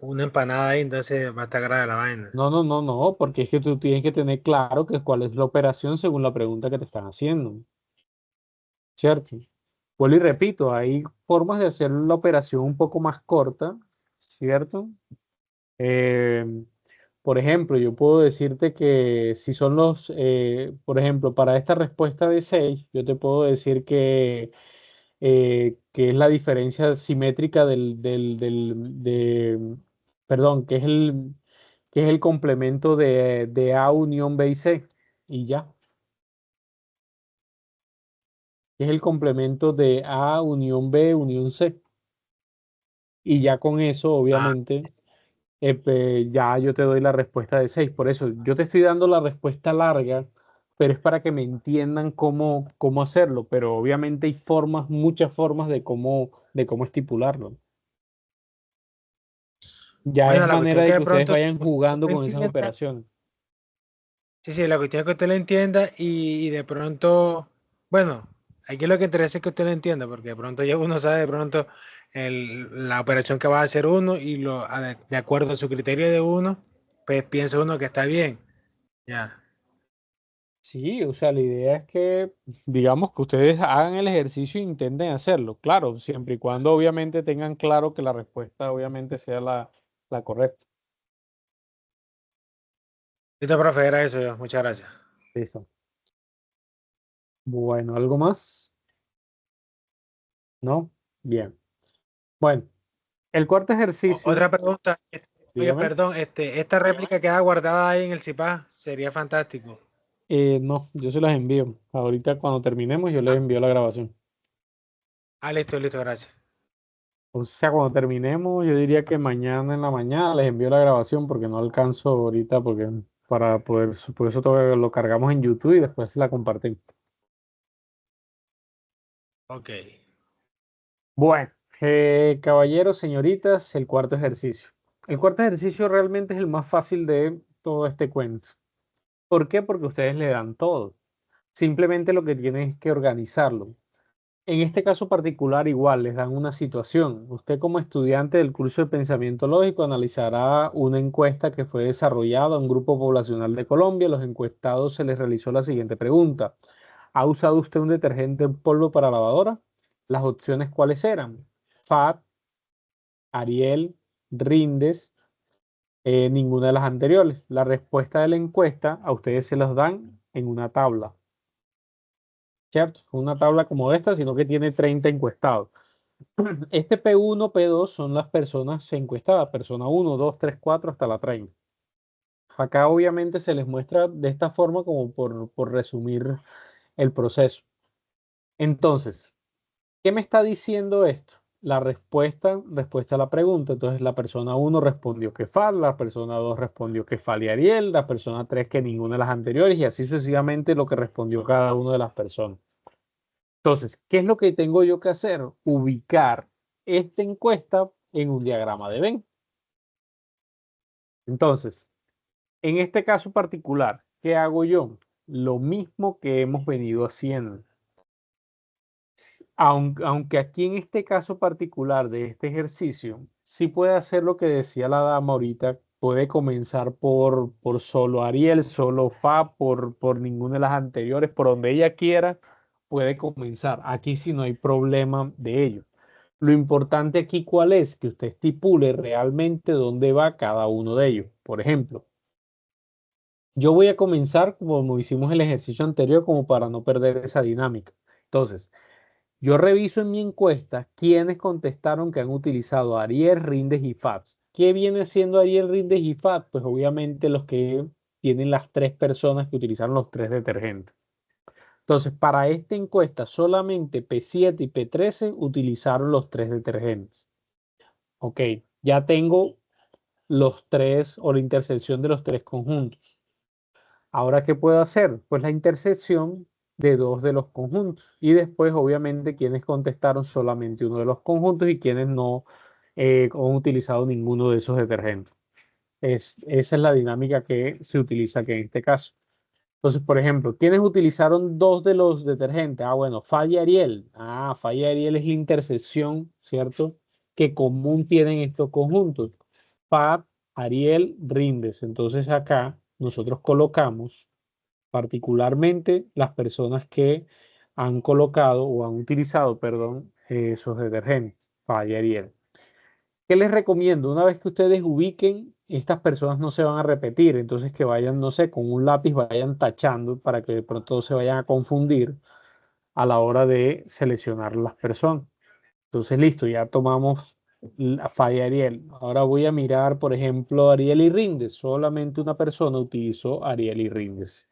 una empanada ahí, entonces va a estar grave la vaina. No, no, no, no, porque es que tú tienes que tener claro que cuál es la operación según la pregunta que te están haciendo, ¿cierto? Vuelvo y repito, hay formas de hacer la operación un poco más corta, ¿cierto? Eh, por ejemplo, yo puedo decirte que si son por ejemplo, para esta respuesta de 6 yo te puedo decir que es la diferencia simétrica perdón, que es el complemento de A unión B y C, y ya, que es el complemento de A unión B unión C, y ya con eso, Ah, obviamente, ya yo te doy la respuesta de 6. Por eso yo te estoy dando la respuesta larga, pero es para que me entiendan cómo hacerlo. Pero obviamente hay formas, muchas formas de cómo estipularlo. Ya es bueno, la cuestión manera es que de que de ustedes pronto vayan jugando usted con esas entienda. operaciones. Sí, sí, la cuestión es que usted lo entienda y de pronto, bueno, aquí lo que interesa es que usted lo entienda, porque de pronto ya uno sabe de pronto la operación que va a hacer uno y de acuerdo a su criterio de uno, pues piensa uno que está bien. Ya. Sí, o sea, la idea es que, digamos, que ustedes hagan el ejercicio e intenten hacerlo. Claro, siempre y cuando obviamente tengan claro que la respuesta obviamente sea la correcta. Listo, profe, era eso yo. Muchas gracias. Listo. Bueno, ¿algo más? ¿No? Bien. Bueno, el cuarto ejercicio, Otra pregunta. Oye, dígame. perdón, esta réplica queda guardada ahí en el CIPA, sería fantástico. No, yo se las envío. Ahorita cuando terminemos yo les Ah, envío la grabación. listo, listo, gracias. O sea, cuando terminemos, yo diría que mañana en la mañana les envío la grabación porque no alcanzo ahorita porque para poder, por eso todo lo cargamos en YouTube y después la compartimos. Ok. Bueno, caballeros, señoritas, el cuarto ejercicio. El cuarto ejercicio realmente es el más fácil de todo este cuento. ¿Por qué? Porque ustedes le dan todo. Simplemente lo que tienen es que organizarlo. En este caso particular, igual les dan una situación. Usted como estudiante del curso de pensamiento lógico analizará una encuesta que fue desarrollada a un grupo poblacional de Colombia. Los encuestados se les realizó la siguiente pregunta. ¿Ha usado usted un detergente en polvo para lavadora? Las opciones cuáles eran: FAD, Ariel, Rindes, ninguna de las anteriores. La respuesta de la encuesta a ustedes se las dan en una tabla, ¿cierto? Una tabla como esta, sino que tiene 30 encuestados. Este P1, P2 son las personas encuestadas, persona 1, 2, 3, 4 hasta la 30. Acá obviamente se les muestra de esta forma como por resumir el proceso. Entonces, ¿qué me está diciendo esto? La respuesta a la pregunta. Entonces, la persona 1 respondió que FAL, la persona 2 respondió que FAL y Ariel, la persona 3 que ninguna de las anteriores y así sucesivamente lo que respondió cada una de las personas. Entonces, ¿qué es lo que tengo yo que hacer? Ubicar esta encuesta en un diagrama de Venn. Entonces, en este caso particular, ¿qué hago yo? Lo mismo que hemos venido haciendo. Aunque aquí en este caso particular de este ejercicio, sí puede hacer lo que decía la dama ahorita, Puede comenzar por solo Ariel, solo Fa, por ninguna de las anteriores, por donde ella quiera, puede comenzar. Aquí sí no hay problema de ello. Lo importante aquí, ¿cuál es? Que usted estipule realmente dónde va cada uno de ellos. Por ejemplo, yo voy a comenzar como hicimos el ejercicio anterior, como para no perder esa dinámica. Entonces, yo reviso en mi encuesta quiénes contestaron que han utilizado Ariel, Rindes y FATS. ¿Qué viene siendo Ariel, Rindes y FATS? Pues obviamente los que tienen las 3 personas que utilizaron los 3 detergentes. Entonces, para esta encuesta, solamente P7 y P13 utilizaron los 3 detergentes. Ok, ya tengo los 3 o la intersección de los 3 conjuntos. Ahora, ¿qué puedo hacer? Pues la intersección de 2 de los conjuntos. Y después, obviamente, quienes contestaron solamente uno de los conjuntos y quienes no han utilizado ninguno de esos detergentes. Esa es la dinámica que se utiliza aquí en este caso. Entonces, por ejemplo, ¿quiénes utilizaron 2 de los detergentes? Ah, bueno, Fa y Ariel. Ah, Fa y Ariel es la intersección, ¿cierto? Que común tienen estos conjuntos. Fa, Ariel, Rindes. Entonces acá nosotros colocamos particularmente las personas que han colocado o han utilizado, perdón, esos detergentes, Fa y Ariel. ¿Qué les recomiendo? Una vez que ustedes ubiquen, estas personas no se van a repetir, entonces que vayan, no sé, con un lápiz vayan tachando para que de pronto no se vayan a confundir a la hora de seleccionar las personas. Entonces, listo, ya tomamos la Fa y Ariel. Ahora voy a mirar, por ejemplo, Ariel y Rindes. Solamente una persona utilizó Ariel y Rindes.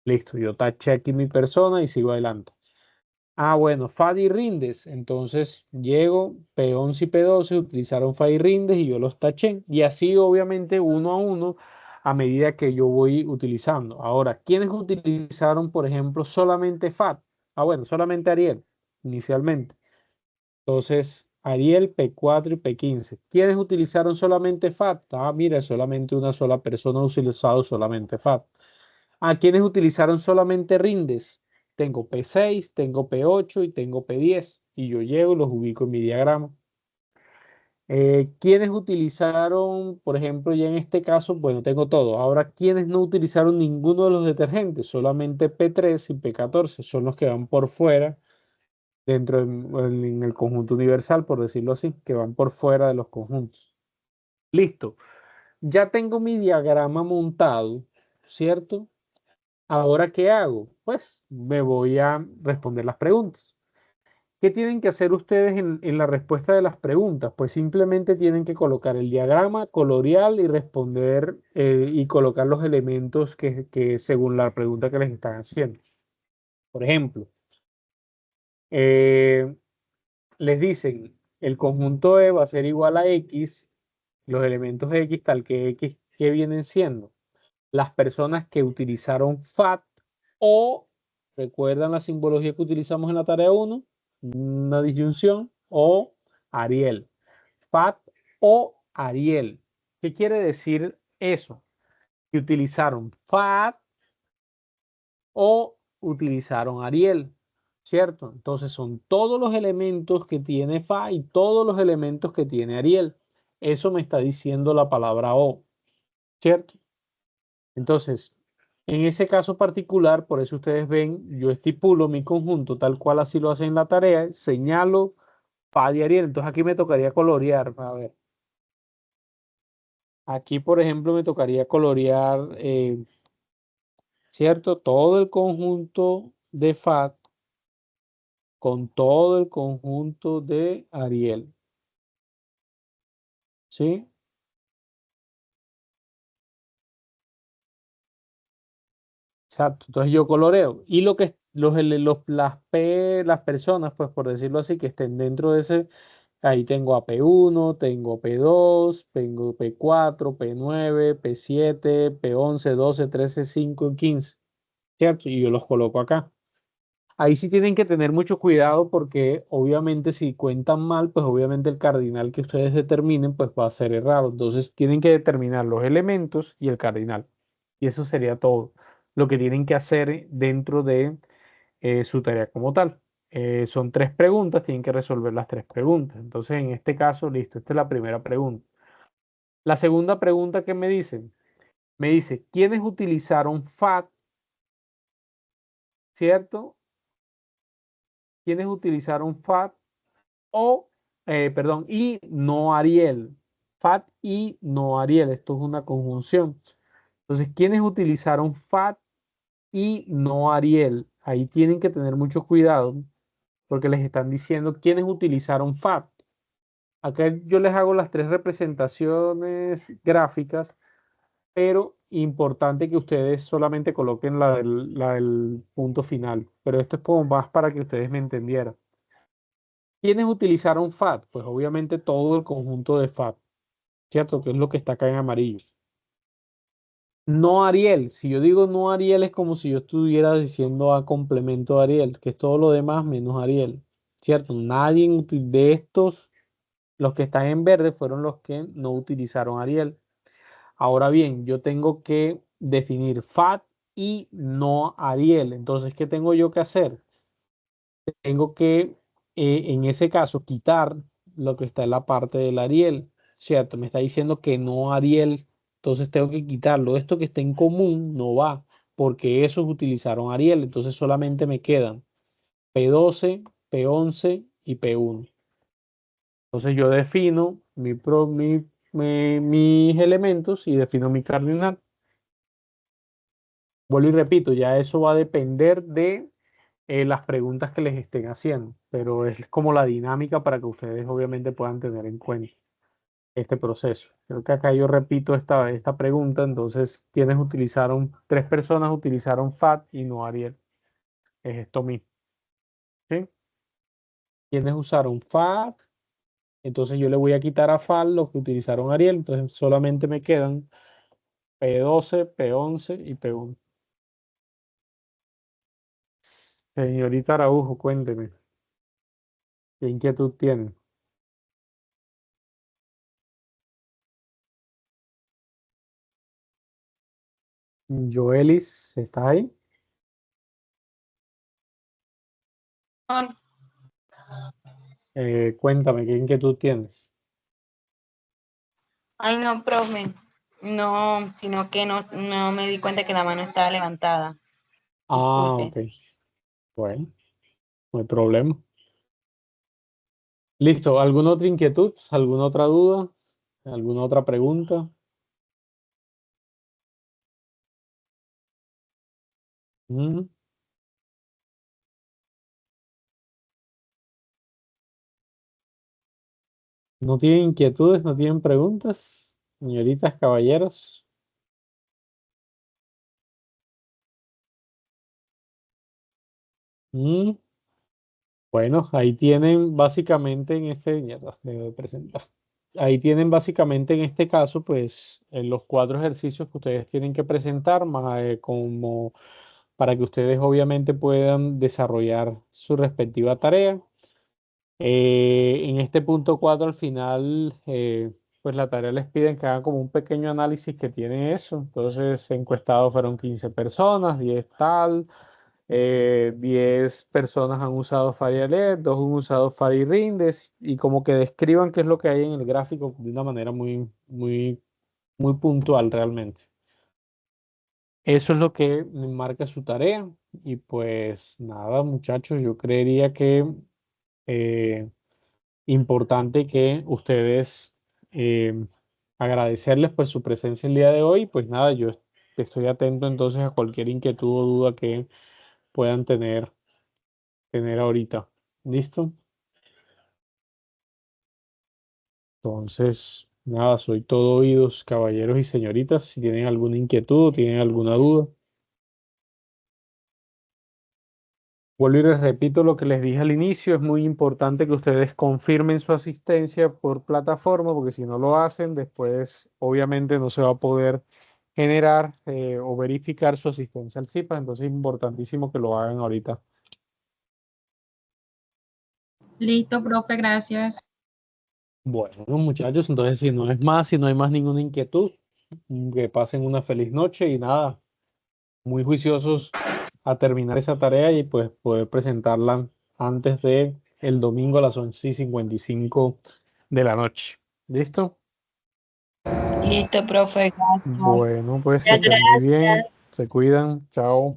Listo, yo taché aquí mi persona y sigo adelante. Ah, bueno, Fa y Rindes. Entonces llego, P11 y P12 utilizaron Fa y Rindes y yo los taché. Y así, obviamente, uno a uno a medida que yo voy utilizando. Ahora, ¿quiénes utilizaron, por ejemplo, solamente Fa? Ah, bueno, solamente Ariel, inicialmente. Entonces, Ariel, P4 y P15. ¿Quiénes utilizaron solamente FAT? Ah, mira, solamente una sola persona ha utilizado solamente FAT. ¿A quiénes utilizaron solamente Rindes? Tengo P6, tengo P8 y tengo P10. Y yo llego y los ubico en mi diagrama. ¿Quiénes utilizaron, por ejemplo, ya en este caso, bueno, tengo todo. Ahora, ¿quiénes no utilizaron ninguno de los detergentes? Solamente P3 y P14 son los que van por fuera dentro en el conjunto universal, por decirlo así, que van por fuera de los conjuntos. Listo. Ya tengo mi diagrama montado, ¿cierto? Ahora, ¿qué hago? Pues me voy a responder las preguntas. ¿Qué tienen que hacer ustedes en la respuesta de las preguntas? Pues simplemente tienen que colocar el diagrama, colorear y responder y colocar los elementos que según la pregunta que les están haciendo. Por ejemplo, les dicen, el conjunto E va a ser igual a X, los elementos X tal que X, ¿qué vienen siendo? Las personas que utilizaron FAT o, ¿recuerdan la simbología que utilizamos en la tarea 1? Una disyunción o Ariel. FAT o Ariel. ¿Qué quiere decir eso? Que utilizaron FAT o utilizaron Ariel, ¿cierto? Entonces son todos los elementos que tiene Fa y todos los elementos que tiene Ariel. Eso me está diciendo la palabra O, ¿cierto? Entonces, en ese caso particular, por eso ustedes ven, yo estipulo mi conjunto tal cual así lo hacen en la tarea, señalo Fa y Ariel. Entonces aquí me tocaría colorear, a ver. Aquí, por ejemplo, me tocaría colorear, ¿cierto? Todo el conjunto de Fa con todo el conjunto de Ariel. ¿Sí? Exacto. Entonces yo coloreo. Y lo que las personas, pues por decirlo así, que estén dentro de ese, ahí tengo a P1, tengo P2, tengo P4, P9, P7, P11, 12, 13, 5 y 15. ¿Cierto? Y yo los coloco acá. Ahí sí tienen que tener mucho cuidado porque obviamente si cuentan mal, pues obviamente el cardinal que ustedes determinen, pues va a ser errado. Entonces tienen que determinar los elementos y el cardinal. Y eso sería todo lo que tienen que hacer dentro de su tarea como tal. Son 3 preguntas, tienen que resolver las 3 preguntas. Entonces en este caso, listo, esta es la primera pregunta. La segunda pregunta que me dicen, me dice, ¿quiénes utilizaron FAT? ¿Cierto? ¿Quiénes utilizaron FAT o, perdón, y no Ariel? FAT y no Ariel, esto es una conjunción. Entonces, ¿quiénes utilizaron FAT y no Ariel? Ahí tienen que tener mucho cuidado porque les están diciendo quiénes utilizaron FAT. Acá yo les hago las tres representaciones gráficas, pero importante que ustedes solamente coloquen la del punto final. Pero esto es como más para que ustedes me entendieran. ¿Quiénes utilizaron FAT? Pues obviamente todo el conjunto de FAT, ¿cierto? Que es lo que está acá en amarillo. No Ariel. Si yo digo no Ariel es como si yo estuviera diciendo a complemento de Ariel, que es todo lo demás menos Ariel, ¿cierto? Nadie de estos, los que están en verde, fueron los que no utilizaron Ariel. Ahora bien, yo tengo que definir FAT y no Ariel. Entonces, ¿qué tengo yo que hacer? Tengo que, en ese caso, quitar lo que está en la parte del Ariel, ¿cierto? Me está diciendo que no Ariel, entonces tengo que quitarlo. Esto que está en común no va, porque esos utilizaron Ariel, entonces solamente me quedan P12, P11 y P1. Entonces yo defino mis elementos y defino mi cardinal. Vuelvo y repito, ya eso va a depender de las preguntas que les estén haciendo, pero es como la dinámica para que ustedes obviamente puedan tener en cuenta este proceso. Creo que acá yo repito esta pregunta, entonces, ¿quiénes utilizaron? Tres personas utilizaron FAT y no Ariel. Es esto mismo. ¿Sí? ¿Quiénes usaron FAT? Entonces yo le voy a quitar a FAT los que utilizaron Ariel, entonces solamente me quedan P12, P11 y P1. Señorita Araujo, cuénteme, ¿qué inquietud tiene? Joelis, ¿estás ahí? Cuéntame, ¿qué inquietud tienes? Ay, no, profe. No, sino que no me di cuenta que la mano estaba levantada. Ah, Disculpe. ok. Bueno, no hay problema. Listo. ¿Alguna otra inquietud? ¿Alguna otra duda? ¿Alguna otra pregunta? Mm, ¿No tienen inquietudes? ¿No tienen preguntas? Señoritas, caballeros. Mm, Bueno, ahí tienen básicamente en este, mierda, debo de presentar. Ahí tienen básicamente en este caso, pues, los cuatro ejercicios que ustedes tienen que presentar, más como para que ustedes obviamente puedan desarrollar su respectiva tarea. En este punto 4 al final, pues la tarea les piden que hagan como un pequeño análisis que tiene eso. Entonces, encuestados fueron 15 personas, 10 tal. 10 personas han usado FireLED, 2 han usado FireRindes y como que describan qué es lo que hay en el gráfico de una manera muy, muy, muy puntual realmente. Eso es lo que marca su tarea y pues nada, muchachos, yo creería que eh, importante que ustedes agradecerles pues su presencia el día de hoy. Pues nada, yo estoy atento entonces a cualquier inquietud o duda que puedan tener ahorita. ¿Listo? Entonces, nada, soy todo oídos, caballeros y señoritas. Si tienen alguna inquietud o tienen alguna duda. Vuelvo y les repito lo que les dije al inicio. Es muy importante que ustedes confirmen su asistencia por plataforma, porque si no lo hacen, después obviamente no se va a poder generar o verificar su asistencia al CIPA. Entonces es importantísimo que lo hagan ahorita. Listo, profe, gracias. Bueno, muchachos, entonces si no es más, si no hay más ninguna inquietud, que pasen una feliz noche y nada, muy juiciosos a terminar esa tarea y pues poder presentarla antes de el domingo a las 11:55 de la noche. ¿Listo? Listo, profe. Gracias. Bueno, pues que Muchas estén muy bien. gracias. Se cuidan. Chao.